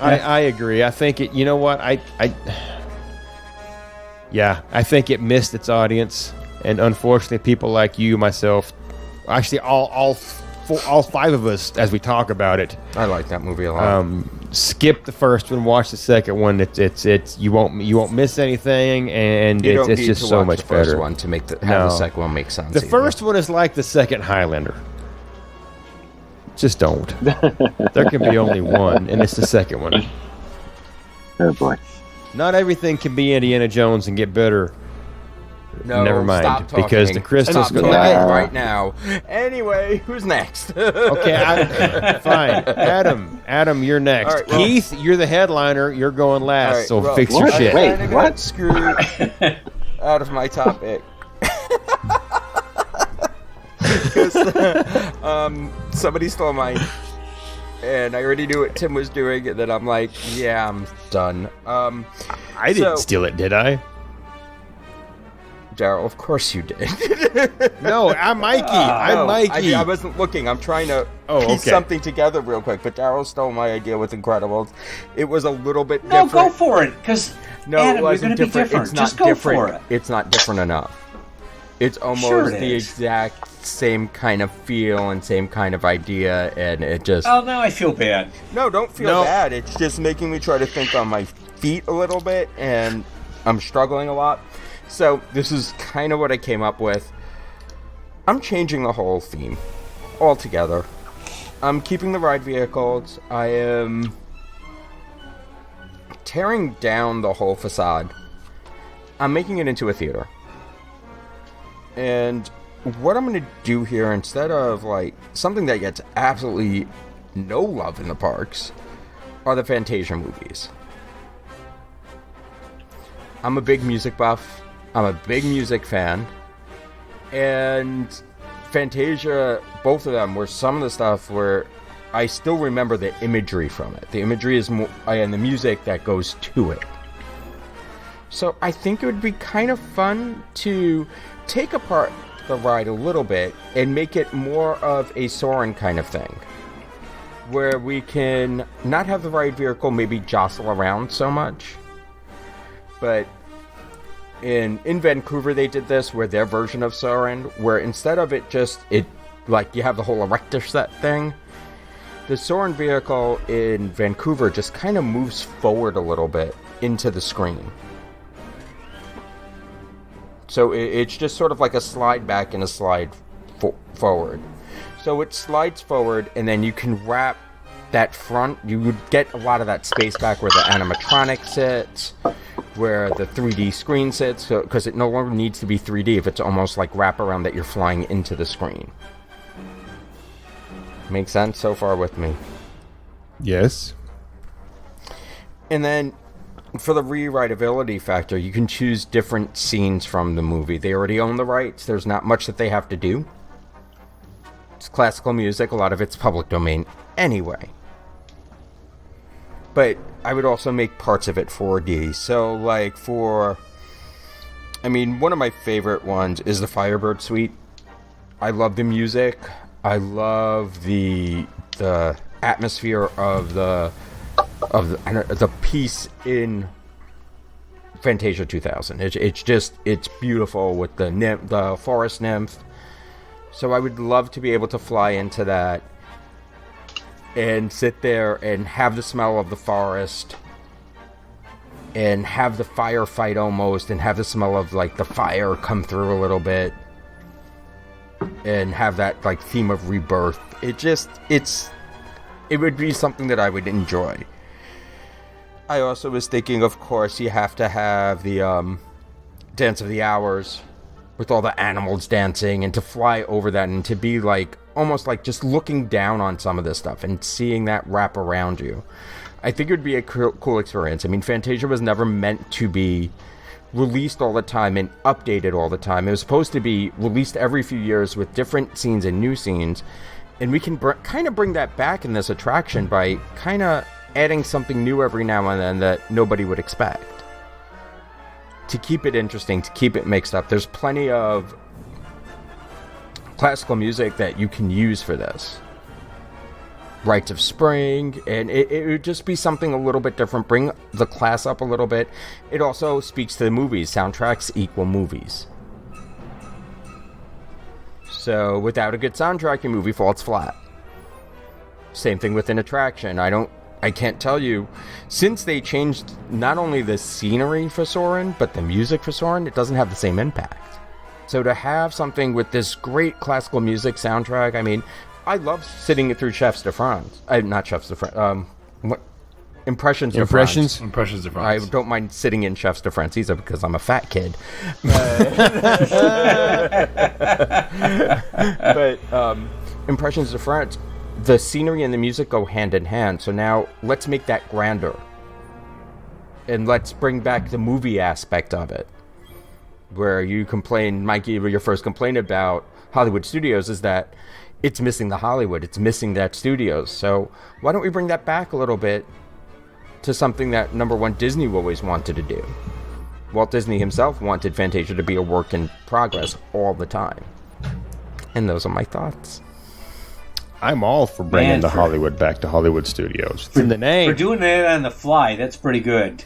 C: I agree. I think it. You know what? I think it missed its audience, and unfortunately, people like you, myself, actually all 5 of us, as we talk about it,
D: I like that movie a lot.
C: skip the first one, watch the second one. It's you won't miss anything, and
D: You don't
C: it's
D: need
C: just
D: to
C: so
D: watch
C: much
D: the first
C: better.
D: one to make have
C: No.
D: the second one make sense.
C: The
D: either.
C: first one is like the second Highlander. Just don't. There can be only one, and it's the second one.
G: Oh boy.
C: Not everything can be Indiana Jones and get better.
D: No,
C: Never mind,
D: stop talking.
C: because the crystals
D: Stop
C: go-
D: talking
C: I-
D: right now. Anyway, who's next?
C: Okay, fine. Adam, you're next.
D: All right, well-
C: Keith, you're the headliner. You're going last,
D: All right,
C: so
D: well,
C: fix your
G: what?
C: shit.
G: Wait,
D: Kinda got
G: what?
D: Screwed out of my topic. Because somebody stole mine, and I already knew what Tim was doing, and then I'm like, yeah, I'm done.
C: I didn't steal it, did I?
D: Darryl, of course you did.
C: No, I'm Mikey. I'm Mikey.
D: I wasn't looking. I'm trying to piece
C: okay.
D: something together real quick. But Darryl stole my idea with Incredibles. It was a little bit
F: No,
D: different.
F: go for it, because
D: No,
F: Adam,
D: it
F: you're
D: wasn't
F: going to be different.
D: It's not
F: Just go
D: different.
F: for it.
D: It's not different enough. It's almost
F: Sure it
D: the
F: is.
D: exact same kind of feel and same kind of idea, and it just...
F: Oh, now I feel bad.
D: No, don't feel bad. It's just making me try to think on my feet a little bit, and I'm struggling a lot. So this is kind of what I came up with. I'm changing the whole theme altogether. I'm keeping the ride vehicles. I am tearing down the whole facade. I'm making it into a theater. And what I'm going to do here, instead of like something that gets absolutely no love in the parks, are the Fantasia movies. I'm a big music buff. I'm a big music fan. And Fantasia, both of them, were some of the stuff where I still remember the imagery from it. The imagery is more, and the music that goes to it. So I think it would be kind of fun to take apart the ride a little bit and make it more of a Soarin' kind of thing, where we can not have the ride vehicle maybe jostle around so much. But in Vancouver they did this, where their version of Soarin', where instead of it like you have the whole erector set thing, the Soarin' vehicle in Vancouver just kind of moves forward a little bit into the screen. So it's just sort of like a slide back and a slide forward. So it slides forward, and then you can wrap that front. You would get a lot of that space back where the animatronic sits, where the 3D screen sits, because it no longer needs to be 3D if it's almost like wraparound that you're flying into the screen. Make sense so far with me?
C: Yes.
D: And then for the rewritability factor, you can choose different scenes from the movie. They already own the rights. There's not much that they have to do. It's classical music. A lot of it's public domain anyway. But I would also make parts of it 4D. So, like, one of my favorite ones is the Firebird Suite. I love the music. I love the atmosphere of the piece in Fantasia 2000. It's beautiful with the forest nymph. So I would love to be able to fly into that and sit there and have the smell of the forest and have the firefight almost, and have the smell of like the fire come through a little bit and have that like theme of rebirth. It would be something that I would enjoy. I also was thinking, of course, you have to have the Dance of the Hours with all the animals dancing, and to fly over that and to be like almost like just looking down on some of this stuff and seeing that wrap around you. I think it would be a cool experience. I mean, Fantasia was never meant to be released all the time and updated all the time. It was supposed to be released every few years with different scenes and new scenes. And we can kind of bring that back in this attraction by kind of adding something new every now and then that nobody would expect. To keep it interesting, to keep it mixed up. There's plenty of classical music that you can use for this. Rites of Spring, and it would just be something a little bit different. Bring the class up a little bit. It also speaks to the movies. Soundtracks equal movies. So without a good soundtrack, your movie falls flat. Same thing with an attraction. I can't tell you, since they changed not only the scenery for Soarin', but the music for Soarin', it doesn't have the same impact. So to have something with this great classical music soundtrack, I mean, I love sitting through Chefs de France. Not Chefs de France. Impressions de France.
E: Impressions of
D: I
E: France.
D: don't mind sitting in Chefs de France either because I'm a fat kid. But Impressions de France, the scenery and the music go hand in hand. So now let's make that grander. And let's bring back the movie aspect of it. Where you complain, Mikey, your first complaint about Hollywood Studios is that it's missing the Hollywood. It's missing that studios. So why don't we bring that back a little bit to something that, number one, Disney always wanted to do. Walt Disney himself wanted Fantasia to be a work in progress all the time. And those are my thoughts.
C: I'm all for bringing the Hollywood back to Hollywood Studios. It's in the name.
F: For doing that on the fly, that's pretty good.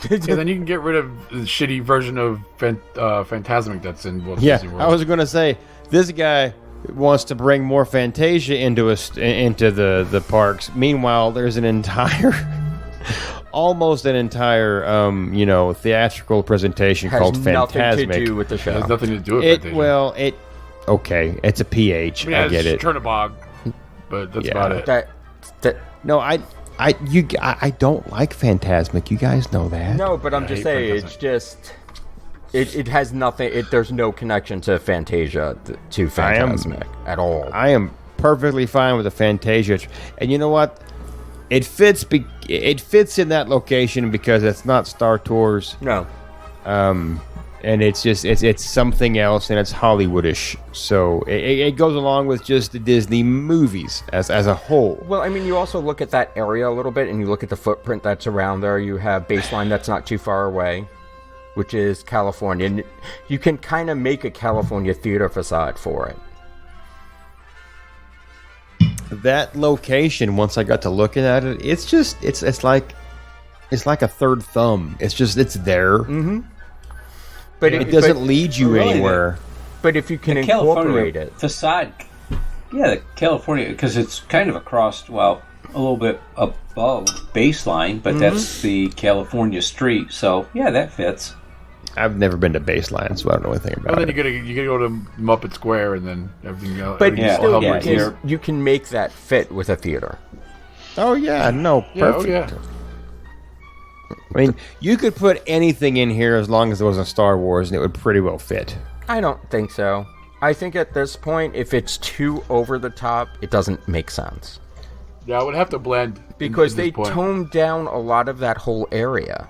E: Yeah, then you can get rid of the shitty version of Fantasmic that's in Walt
C: Yeah,
E: Disney World.
C: I was going to say, this guy wants to bring more Fantasia into the parks. Meanwhile, there's an entire, almost an entire, theatrical presentation called Fantasmic.
D: Has nothing to do with the show.
E: It has nothing to do with Fantasia.
C: Okay, it's a PH. I get it.
E: It's Chernobog, but that's about it.
C: No, I don't like Fantasmic. You guys know that.
D: No, but I'm just saying, it's just... It has nothing... there's no connection to Fantasia, to Fantasmic at all.
C: I am perfectly fine with the Fantasia. And you know what? It fits in that location because it's not Star Tours.
D: No.
C: And it's just it's something else, and it's Hollywoodish. So it goes along with just the Disney movies as a whole.
D: Well, I mean, you also look at that area a little bit, and you look at the footprint that's around there. You have Baseline that's not too far away, which is California. And you can kind of make a California theater facade for it.
C: That location, once I got to looking at it, it's like a third thumb. It's there.
D: Mm-hmm. But
C: it doesn't lead you anywhere.
D: But if you can incorporate it.
F: Facade. Yeah, the California, because it's kind of across, a little bit above Baseline, but that's the California street. So, yeah, that fits.
C: I've never been to Baseline, so I don't know anything about
E: then
C: it.
E: you gotta go to Muppet Square, and then everything else.
D: But still, you can make that fit with a theater.
C: Oh, yeah, no, perfect.
E: Yeah,
C: I mean, you could put anything in here as long as it wasn't Star Wars, and it would pretty well fit.
D: I don't think so. I think at this point, if it's too over the top, it doesn't make sense.
E: Yeah, I would have to blend.
D: Because they toned down a lot of that whole area.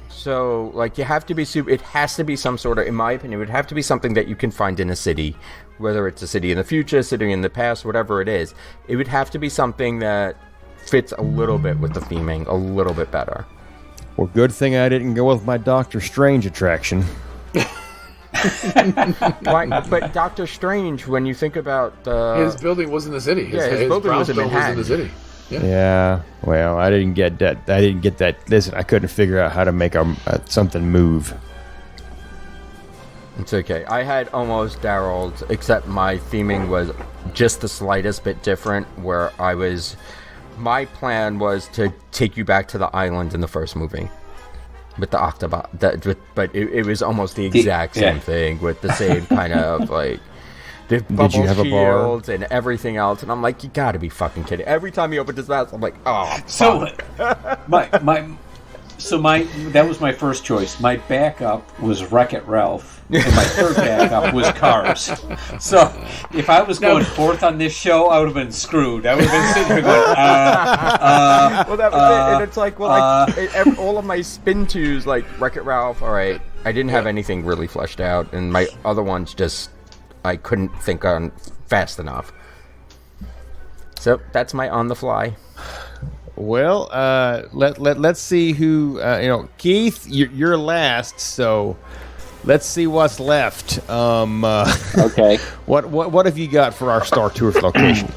D: So, you have to be it has to be some sort of, in my opinion, it would have to be something that you can find in a city, whether it's a city in the future, a city in the past, whatever it is. It would have to be something that fits a little bit with the theming, a little bit better.
C: Well, good thing I didn't go with my Doctor Strange attraction.
D: But Doctor Strange, when you think about
E: his building was in the city.
D: His building was in Manhattan.
E: Was in the city.
C: Yeah. Well, I didn't get that. Listen, I couldn't figure out how to make something move.
D: It's okay. I had almost Darryl's, except my theming was just the slightest bit different, where my plan was to take you back to the island in the first movie with the Octobot. But it was almost the exact same thing with the same kind of the bubble shields and everything else. And I'm like, you gotta be fucking kidding. Every time he opened his mouth, I'm like, oh, fuck.
F: So that was my first choice. My backup was Wreck-It Ralph. And my third backup was Cars. So, if I was going fourth on this show, I would have been screwed. I would have been sitting here going,
D: Well, that was it. And it's like, all of my spin twos, like Wreck-It Ralph, all right, I didn't have anything really fleshed out. And my other ones I couldn't think on fast enough. So, that's my on the fly.
C: Well, let's see who, Keith, you're last, so... Let's see what's left.
G: Okay.
C: What have you got for our Star Tours location?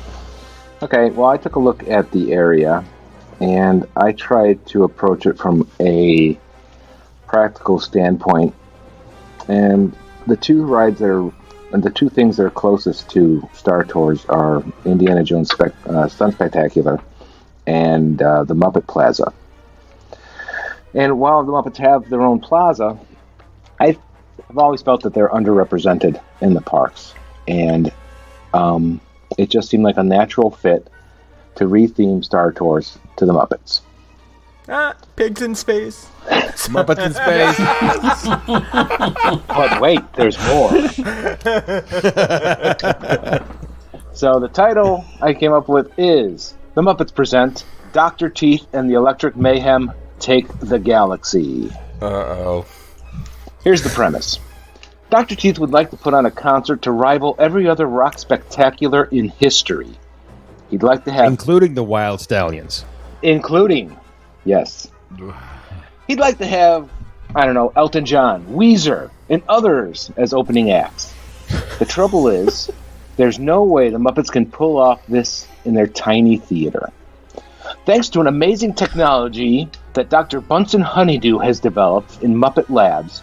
G: Okay, well, I took a look at the area, and I tried to approach it from a practical standpoint. And the two things that are closest to Star Tours are Indiana Jones Sun Spectacular and the Muppet Plaza. And while the Muppets have their own plaza, I've always felt that they're underrepresented in the parks, and it just seemed like a natural fit to re-theme Star Tours to the Muppets.
D: Pigs in space.
C: Muppets in space.
G: But wait, there's more. So the title I came up with is The Muppets Present Dr. Teeth and the Electric Mayhem Take the Galaxy.
D: Uh-oh.
G: Here's the premise. Dr. Teeth would like to put on a concert to rival every other rock spectacular in history. He'd like to have...
C: Including the Wild Stallions.
G: Including, yes. He'd like to have I don't know, Elton John, Weezer, and others as opening acts. The trouble is, there's no way the Muppets can pull off this in their tiny theater. Thanks to an amazing technology that Dr. Bunsen Honeydew has developed in Muppet Labs,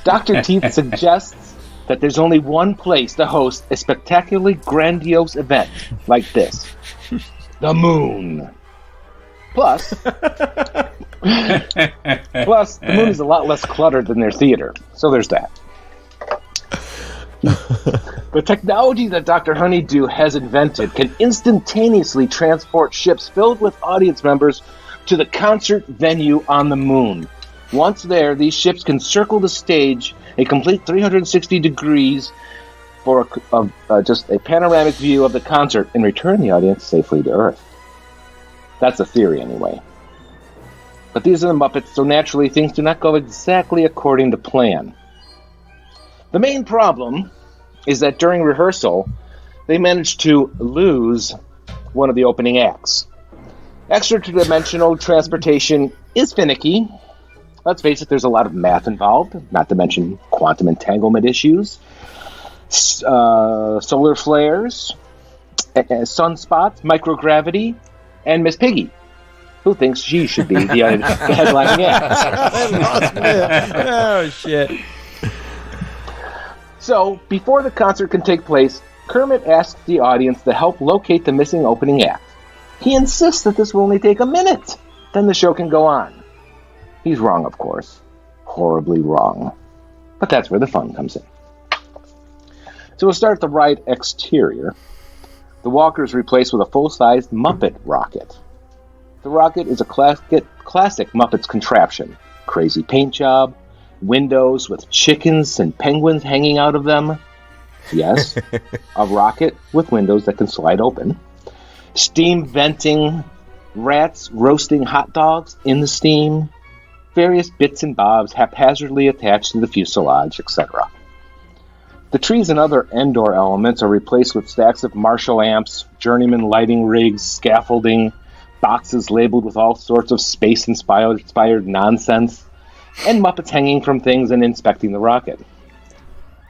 G: Dr. Teeth suggests that there's only one place to host a spectacularly grandiose event like this. The moon. Plus, the moon is a lot less cluttered than their theater, so there's that. The technology that Dr. Honeydew has invented can instantaneously transport ships filled with audience members to the concert venue on the moon. Once there, these ships can circle the stage a complete 360 degrees for just a panoramic view of the concert and return the audience safely to Earth. That's a theory, anyway. But these are the Muppets, so naturally things do not go exactly according to plan. The main problem is that during rehearsal, they managed to lose one of the opening acts. Extra-dimensional transportation is finicky. Let's face it, there's a lot of math involved, not to mention quantum entanglement issues, solar flares, sunspots, microgravity, and Miss Piggy, who thinks she should be the headlining act.
C: Oh, shit.
G: So, before the concert can take place, Kermit asks the audience to help locate the missing opening act. He insists that this will only take a minute, then the show can go on. He's wrong, of course. Horribly wrong. But that's where the fun comes in. So we'll start at the ride exterior. The walker is replaced with a full-sized Muppet rocket. The rocket is a classic Muppets contraption. Crazy paint job, windows with chickens and penguins hanging out of them. Yes, a rocket with windows that can slide open. Steam venting, rats roasting hot dogs in the steam, various bits and bobs haphazardly attached to the fuselage, etc. The trees and other indoor elements are replaced with stacks of Marshall amps, journeyman lighting rigs, scaffolding, boxes labeled with all sorts of space-inspired nonsense, and Muppets hanging from things and inspecting the rocket.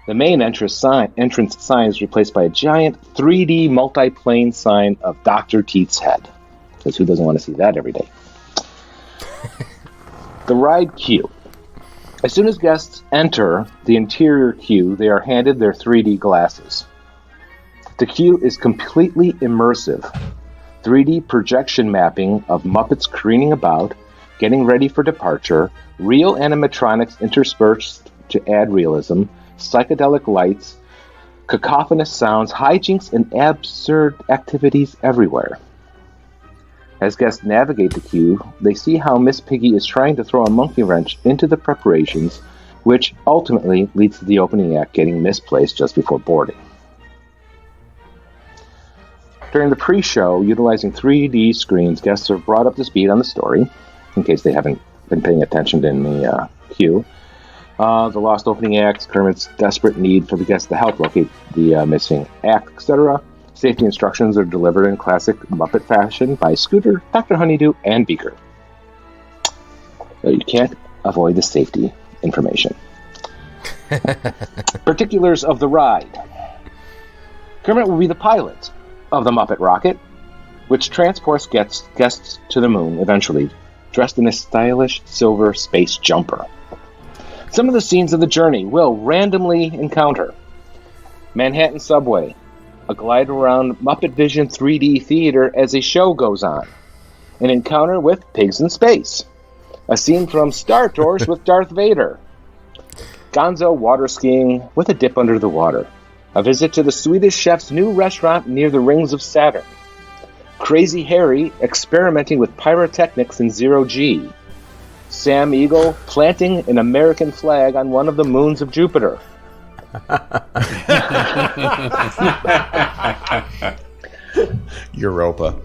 G: The main entrance sign is replaced by a giant 3D multi-plane sign of Dr. Teeth's head. Because who doesn't want to see that every day? The ride queue. As soon as guests enter the interior queue, they are handed their 3D glasses. The queue is completely immersive. 3D projection mapping of Muppets careening about, getting ready for departure, real animatronics interspersed to add realism, psychedelic lights, cacophonous sounds, hijinks, and absurd activities everywhere. As guests navigate the queue, they see how Miss Piggy is trying to throw a monkey wrench into the preparations, which ultimately leads to the opening act getting misplaced just before boarding. During the pre-show, utilizing 3D screens, guests are brought up to speed on the story, in case they haven't been paying attention in the queue. The lost opening act, Kermit's desperate need for the guests to help locate the missing act, etc. Safety instructions are delivered in classic Muppet fashion by Scooter, Dr. Honeydew, and Beaker. So you can't avoid the safety information. Particulars of the ride. Kermit will be the pilot of the Muppet rocket, which transports guests to the moon eventually, dressed in a stylish silver space jumper. Some of the scenes of the journey will randomly encounter Manhattan subway, a glide around Muppet Vision 3D theater as a show goes on, an encounter with pigs in space, a scene from Star Tours with Darth Vader, Gonzo water skiing with a dip under the water, a visit to the Swedish chef's new restaurant near the rings of Saturn, Crazy Harry experimenting with pyrotechnics in Zero G, Sam Eagle planting an American flag on one of the moons of Jupiter.
C: Europa.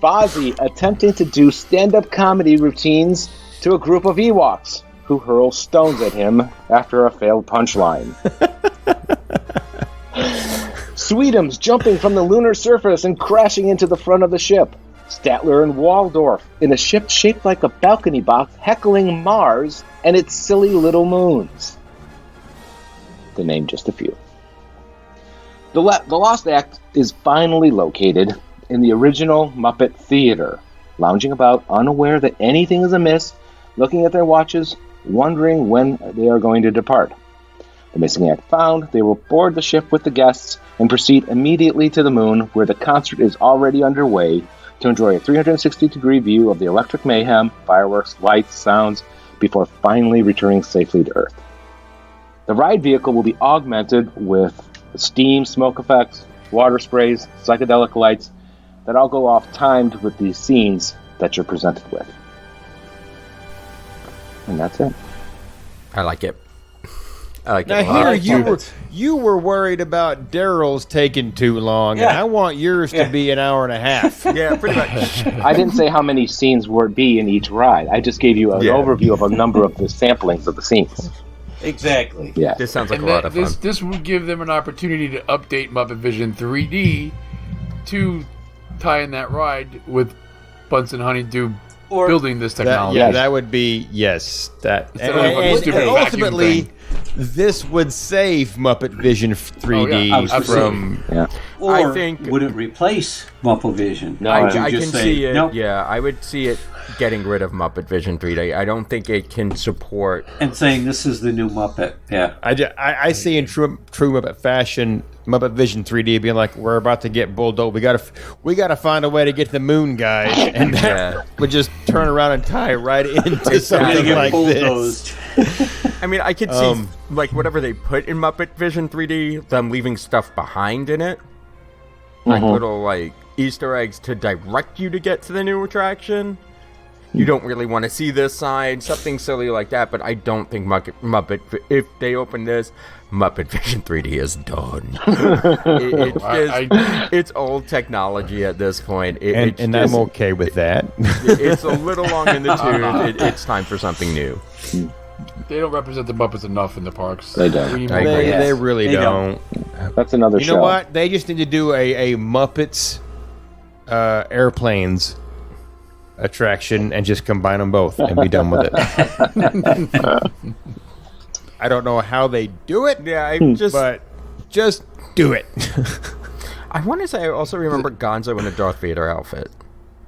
G: Fozzie attempting to do stand-up comedy routines to a group of Ewoks who hurl stones at him after a failed punchline. Sweetums jumping from the lunar surface and crashing into the front of the ship. Statler and Waldorf in a ship shaped like a balcony box heckling Mars and its silly little moons. To name just a few. The Lost Act is finally located in the original Muppet Theater, lounging about unaware that anything is amiss, looking at their watches, wondering when they are going to depart. The missing act found, they will board the ship with the guests and proceed immediately to the moon, where the concert is already underway, to enjoy a 360-degree view of the electric mayhem, fireworks, lights, sounds, before finally returning safely to Earth. The ride vehicle will be augmented with steam, smoke effects, water sprays, psychedelic lights that all go off timed with the scenes that you're presented with. And that's it.
D: I like it. I like
C: Now
D: it a lot.
C: here you were worried about Darryl's taking too long, and I want yours to be an hour and a half.
D: Yeah, pretty much.
G: I didn't say how many scenes would be in each ride. I just gave you an overview of a number of the samplings of the scenes.
F: Exactly.
G: Yeah.
D: This sounds like a lot of fun.
E: This would give them an opportunity to update Muppet Vision 3D to tie in that ride with Bunsen Honeydew building this technology.
C: That would be that.
E: Instead of a stupid vacuum
C: ultimately,
E: thing.
C: this would save Muppet Vision 3D from.
G: Yeah.
F: Or
D: I think-
F: would it replace Muppet Vision?
G: No,
F: Would you
D: I can
F: just say,
D: see it.
F: nope,
D: Yeah, I would see it getting rid of Muppet Vision 3D. I don't think it can support.
F: and saying this is the new Muppet. Yeah.
C: I see in true Muppet fashion, Muppet Vision 3D being like, we're about to get bulldozed. We gotta find a way to get to the moon, guys, and that would just turn around and tie right into something
F: Get
C: like
F: bulldozed.
C: this.
D: I mean, I could see like whatever they put in Muppet Vision 3D, them leaving stuff behind in it, like little like Easter eggs to direct you to get to the new attraction. You don't really want to see this sign, something silly like that. But I don't think Muppet if they open this, Muppet Vision 3D is done. It's old technology at this point.
C: And I'm okay with that.
D: It's a little long in the tooth. It's time for something new.
E: They don't represent the Muppets enough in the parks.
G: They don't.
E: We need
D: I
E: more
D: agree.
E: Muppets.
C: They really
F: They
C: don't.
G: That's another
C: You
G: show.
C: know what? They just need to do a Muppets airplanes attraction and just combine them both and be done with it. I don't know how they do it,
D: Yeah,
C: but just do it.
D: I want to say I also remember Gonzo in a Darth Vader outfit.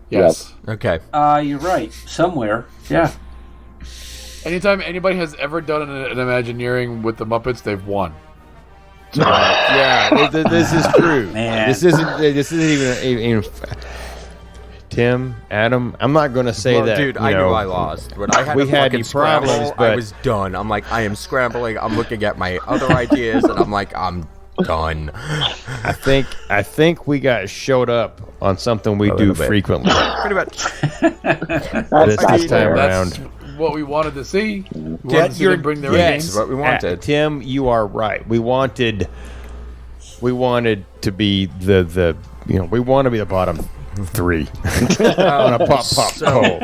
E: Yes.
D: Okay.
F: You're right. Somewhere. Yeah.
E: Anytime anybody has ever done an Imagineering with the Muppets, they've won.
C: Yeah, this is true.
F: Man.
C: This isn't even Tim, Adam. I'm not going to say
D: Well,
C: that.
D: dude, I knew I lost. When I had
C: we
D: to
C: had
D: fucking
C: any problems,
D: scramble,
C: but
D: I was done. I'm like, I am scrambling. I'm looking at my other ideas, and I'm like, I'm done.
C: I think we got showed up on something we do
D: bit.
C: frequently.
D: Pretty much.
C: this time
E: That's
C: around.
E: what we wanted to see. We wanted to see them bring their
C: yes.
E: games.
D: That's what we wanted.
C: Tim, you are right. We wanted to be the we want to be the bottom three on a pop poll.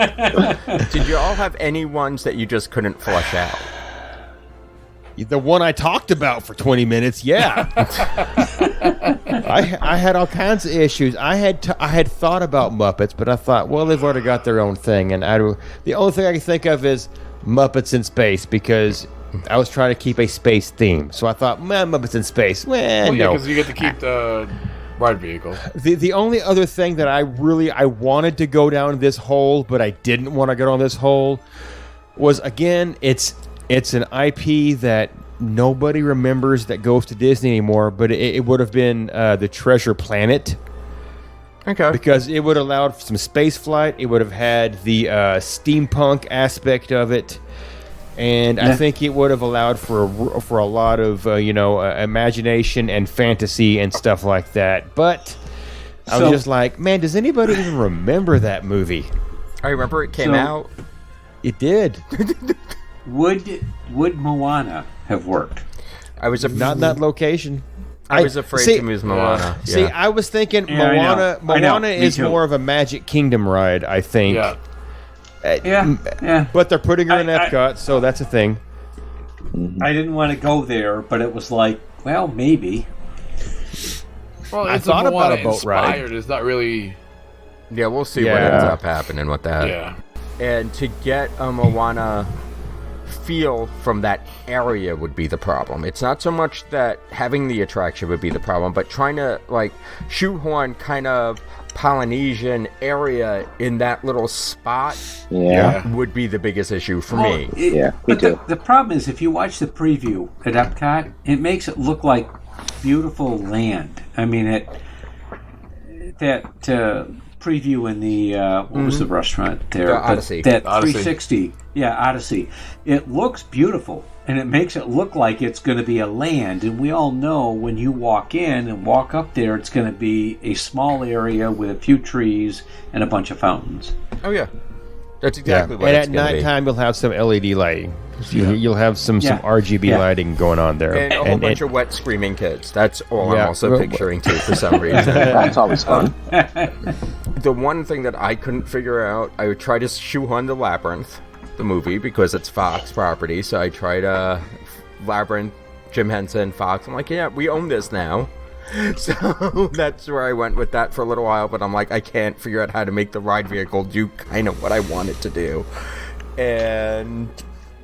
D: Did you all have any ones that you just couldn't flush out?
C: The one I talked about for 20 minutes, yeah. I had all kinds of issues. I had thought about Muppets, but I thought, well, they've already got their own thing, and the only thing I can think of is Muppets in space, because I was trying to keep a space theme. So I thought, man, Muppets in space. Well,
E: Yeah,
C: no.
E: because you get to keep the ride vehicle.
C: The only other thing that I wanted to go down this hole, but I didn't want to go down this hole, was, again, it's an IP that nobody remembers that goes to Disney anymore, but it would have been the Treasure Planet.
D: Okay.
C: Because it would have allowed some space flight. It would have had the steampunk aspect of it. And I think it would have allowed for a lot of imagination and fantasy and stuff like that. But I was just like, man, does anybody even remember that movie?
D: I remember it came out.
C: It did.
F: Would Moana have worked?
D: I was
C: Not in that location.
D: I was afraid to use Moana.
C: See,
D: Yeah.
C: I was thinking
F: Yeah, I know.
C: Moana
F: Me
C: is
F: too.
C: more of a Magic Kingdom ride, I think.
E: Yeah.
F: Yeah.
C: But they're putting her in
F: I-
C: Epcot, so that's a thing.
F: I didn't want to go there, but it was like, well, maybe.
E: Well,
C: I
E: it's
C: thought
E: a
C: about
E: Moana
C: a boat ride.
E: inspired. It's not really.
D: Yeah, we'll see what ends up happening with that.
E: Yeah.
D: And to get a Moana feel from that area would be the problem. It's not so much that having the attraction would be the problem, but trying to like shoehorn kind of Polynesian area in that little spot would be the biggest issue for me.
F: But the problem is, if you watch the preview at Epcot, it makes it look like beautiful land. I mean, that preview in the what was the restaurant there?
D: The Odyssey.
F: That 360. Yeah, Odyssey. It looks beautiful, and it makes it look like it's going to be a land. And we all know when you walk in and walk up there, it's going to be a small area with a few trees and a bunch of fountains.
D: Oh yeah, that's exactly what
C: and
D: it's
C: at
D: going to be.
C: nighttime, you'll have some LED lighting. You'll have some RGB lighting going on there,
D: and a whole bunch of wet screaming kids. That's all I'm also picturing too, for some reason.
G: That's always fun.
D: The one thing that I couldn't figure out, I would try to shoehorn the Labyrinth, the movie, because it's Fox property. So I tried Labyrinth, Jim Henson, Fox. I'm like, yeah, we own this now. So that's where I went with that for a little while. But I'm like, I can't figure out how to make the ride vehicle do kind of what I want it to do. And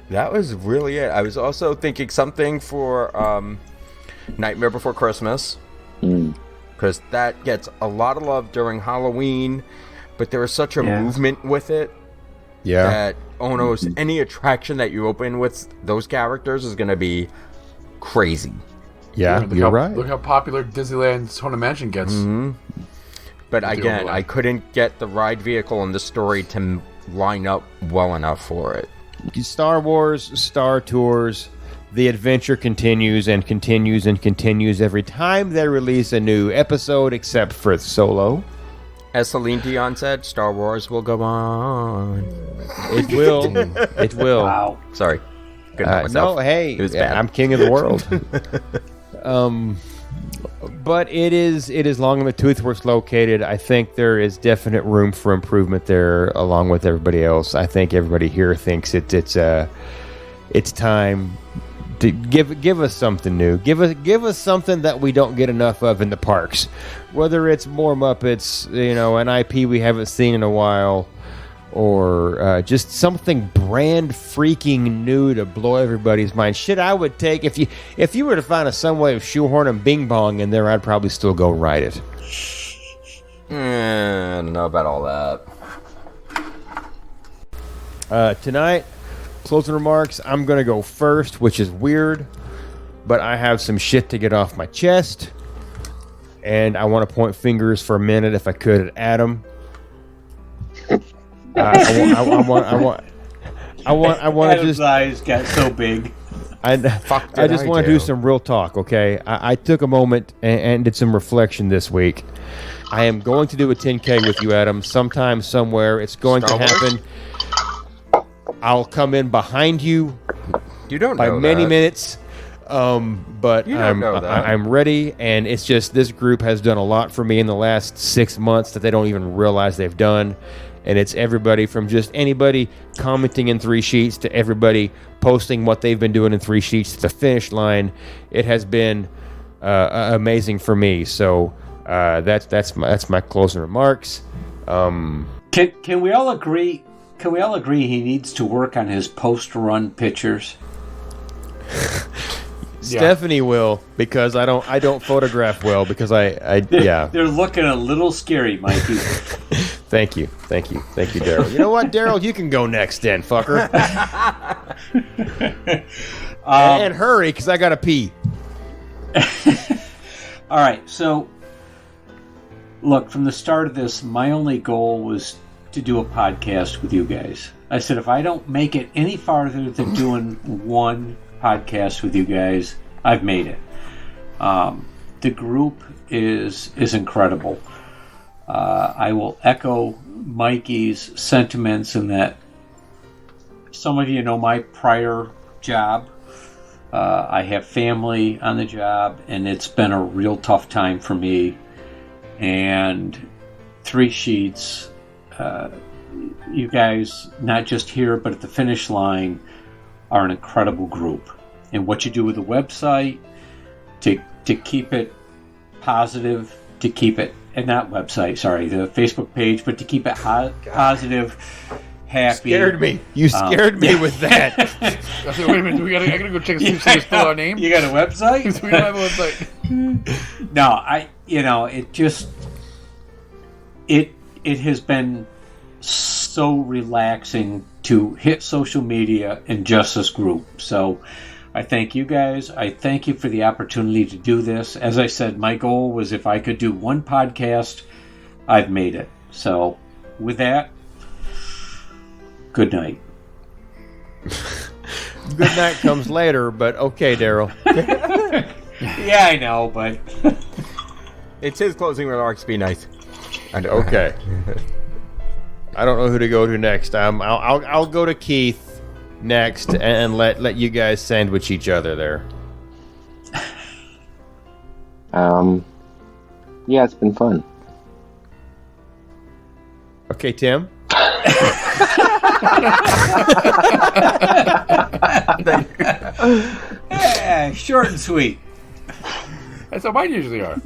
D: that was really it. I was also thinking something for Nightmare Before Christmas. Because that gets a lot of love during Halloween, but there is such a movement with it that almost any attraction that you open with those characters is going to be crazy.
C: Yeah, you're right.
E: Look how popular Disneyland's Haunted Mansion gets.
D: But again, I couldn't get the ride vehicle and the story to line up well enough for it.
C: Star Wars, Star Tours, the adventure continues and continues and continues every time they release a new episode, except for Solo.
D: As Celine Dion said, Star Wars will go on.
C: It will. It will.
F: Wow.
D: Sorry. Couldn't help myself.
C: No, hey,
D: It was bad.
C: I'm king of the world. But it is long in the tooth where it's located. I think there is definite room for improvement there, along with everybody else. I think everybody here thinks it's time to give us something new. Give us something that we don't get enough of in the parks. Whether it's more Muppets, an IP we haven't seen in a while, or just something brand freaking new to blow everybody's mind. Shit, I would take if you were to find some way of shoehorning Bing Bong in there, I'd probably still go ride it.
D: I don't know about all that.
C: Tonight, closing remarks, I'm going to go first, which is weird, but I have some shit to get off my chest, and I want to point fingers for a minute, if I could, at Adam. I want to
F: Adam's
C: just.
F: eyes got so big.
C: I just want to do some real talk, okay? I took a moment and did some reflection this week. I am going to do a 10K with you, Adam, sometime, somewhere. It's going to happen. I'll come in behind you.
D: You don't
C: by
D: know
C: many
D: that.
C: minutes. But
D: You don't know that.
C: I'm ready, and it's just this group has done a lot for me in the last 6 months that they don't even realize they've done. And it's everybody from just anybody commenting in 3 sheets to everybody posting what they've been doing in 3 sheets to the finish line. It has been amazing for me. So that's my closing remarks.
F: Can we all agree? Can we all agree he needs to work on his post-run pictures?
C: Stephanie will, because I don't photograph well, because
F: They're looking a little scary, Mikey.
C: Thank you, Darryl. You know what, Darryl? You can go next, then, fucker. And hurry, because I gotta pee.
F: All right, so look, from the start of this, my only goal was to do a podcast with you guys. I said, if I don't make it any farther than doing one podcast with you guys, I've made it. The group is incredible. I will echo Mikey's sentiments in that some of you know my prior job. I have family on the job, and it's been a real tough time for me. And 3 sheets, you guys, not just here, but at the finish line, are an incredible group. And what you do with the website to keep it positive to keep it, and not website, sorry, the Facebook page, but to keep it positive, happy.
C: Scared me. You scared me with that.
E: I said, wait a minute, I gotta go check and see if it's still our name.
F: You got a website?
E: We don't have a website.
F: No, it has been so relaxing to hit social media in just this group. So I thank you guys. I thank you for the opportunity to do this. As I said, my goal was if I could do one podcast, I've made it. So with that, good night.
C: Good night comes later, but okay, Darryl.
F: Yeah, I know, but
D: It's his closing remarks. Be nice. And
C: Okay. I don't know who to go to next. I'll go to Keith next and let you guys sandwich each other there.
G: Yeah, it's been fun.
C: Okay, Tim.
F: yeah, short and sweet.
E: That's how mine usually are.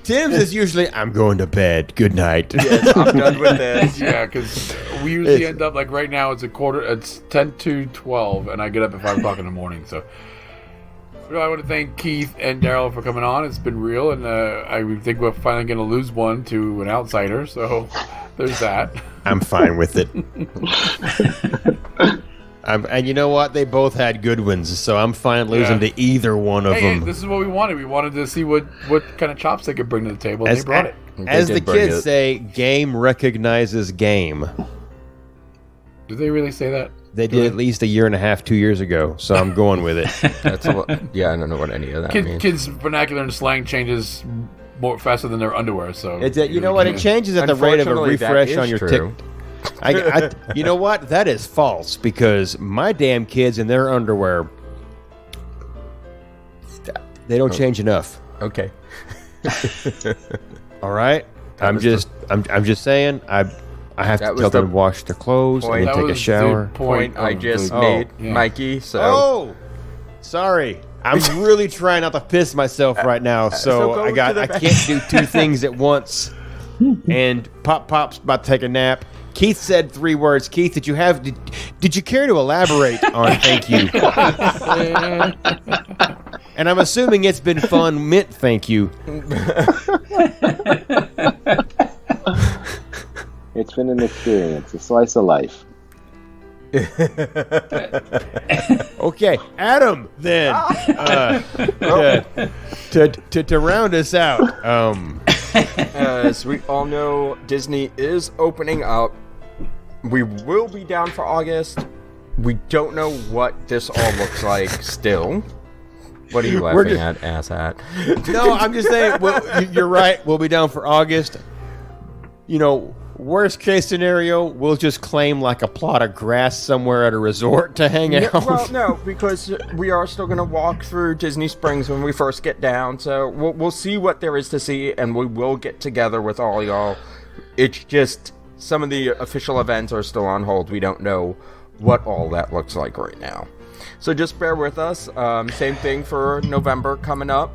C: Tim's is usually, I'm going to bed. Good night.
D: Yes, I'm done with this.
E: Yeah, because we usually end up, like right now, it's 10 to 12, and I get up at 5 o'clock in the morning. So I want to thank Keith and Darryl for coming on. It's been real, and I think we're finally going to lose one to an outsider. So there's that.
C: I'm fine with it. And you know what? They both had good ones, so I'm fine losing to either one of them.
E: This is what we wanted. We wanted to see what kind of chops they could bring to the table, and they brought it.
C: As the kids say, game recognizes game.
E: Did they really say that?
C: They did at least a year and a half, 2 years ago, so I'm going with it.
D: That's yeah, I don't know what any of that means.
E: Kids' vernacular and slang changes more faster than their underwear, so...
C: You know what? It changes at the rate of a refresh on your TikTok. You know what? That is false, because my damn kids in their underwear, they don't change enough.
D: Okay.
C: All right? I'm just saying, I have to tell them to wash their clothes and then take a shower.
D: Point I just made, Mikey. So.
C: Oh, sorry. I'm really trying not to piss myself right now, so I can't do two things at once. And Pop's about to take a nap. Keith said 3 words. Keith, did you care to elaborate on thank you? And I'm assuming it's been fun meant thank you.
G: It's been an experience, a slice of life.
C: Okay, Adam, then, to round us out.
D: As we all know, Disney is opening up. We will be down for August. We don't know what this all looks like still. What are you laughing at, asshat?
C: No, I'm just saying, you're right. We'll be down for August. You know, worst case scenario, we'll just claim like a plot of grass somewhere at a resort to hang out.
D: Well, no, because we are still going to walk through Disney Springs when we first get down. So we'll see what there is to see, and we will get together with all y'all. It's just some of the official events are still on hold. We don't know what all that looks like right now. So just bear with us. Same thing for November coming up.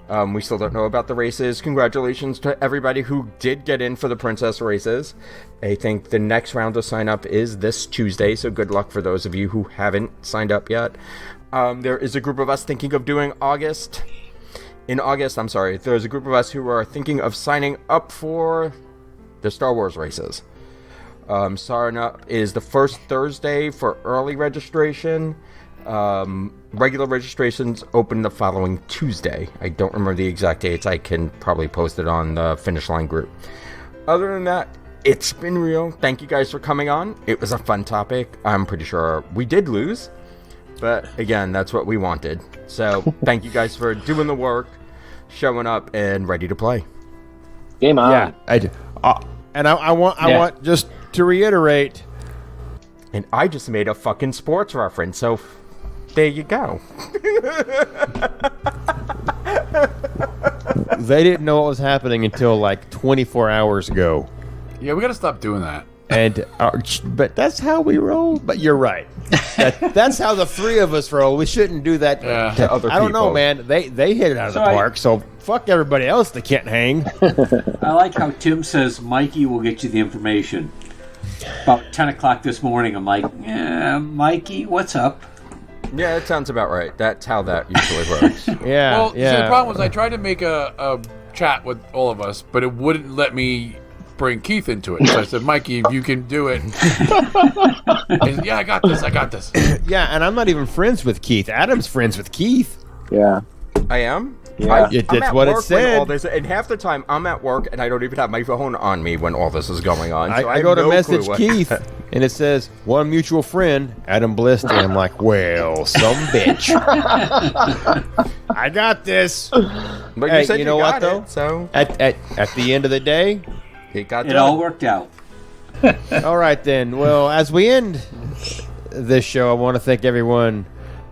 D: We still don't know about the races. Congratulations to everybody who did get in for the princess races. I think the next round of sign up is this Tuesday, so good luck for those of you who haven't signed up yet. There is a group of us thinking of doing August. In August, I'm sorry, there's a group of us who are thinking of signing up for the Star Wars races. Sign up is the first Thursday for early registration. Regular registrations open the following Tuesday. I don't remember the exact dates. I can probably post it on the Finish Line group. Other than that, it's been real. Thank you guys for coming on. It was a fun topic. I'm pretty sure we did lose, but again, that's what we wanted. So thank you guys for doing the work, showing up, and ready to play.
G: Game on.
C: Yeah, I do. And I want just to reiterate.
D: And I just made a fucking sports reference, so there you go.
C: They didn't know what was happening until like 24 hours ago.
E: Yeah, we got to stop doing that.
C: And but that's how we roll. But you're right. That's how the three of us roll. We shouldn't do that
E: Yeah.
C: to
D: other
C: I don't know,
D: people.
C: man. They hit it out of the park, so fuck everybody else that can't hang.
F: I like how Tim says Mikey will get you the information. About 10 o'clock this morning, I'm like, Mikey, what's up?
D: Yeah, that sounds about right. That's how that usually works.
C: Yeah,
E: Well,
C: yeah.
E: see, the problem was I tried to make a chat with all of us, but it wouldn't let me bring Keith into it. So I said, Mikey, if you can do it. And, yeah, I got this.
C: Yeah, and I'm not even friends with Keith. Adam's friends with Keith.
G: Yeah.
D: I am?
G: Yeah.
C: That's
D: at
C: what it
D: work when
C: said.
D: all this, and half the time I'm at work and I don't even have my phone on me when all this is going on. So
C: I
D: have
C: go to
D: no
C: message
D: clue what-
C: Keith, and it says, one mutual friend, Adam Bliss, and I'm like, well, some bitch. I got this.
D: But
C: Hey,
D: you said
C: you know what,
D: got
C: though?
D: it, so
C: At the end of the day,
D: it got
F: It
D: done.
F: all worked out.
C: all right then. Well, as we end this show, I want to thank everyone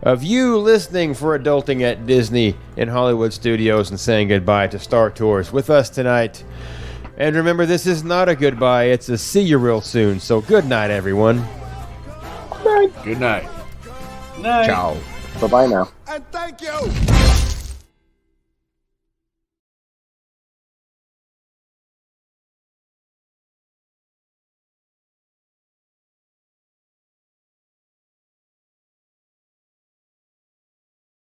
C: of you listening for Adulting at Disney in Hollywood Studios and saying goodbye to Star Tours with us tonight. And remember, this is not a goodbye, it's a see you real soon. So good night, everyone.
E: Good night.
F: Night.
D: Ciao.
G: Bye-bye now.
B: And thank you.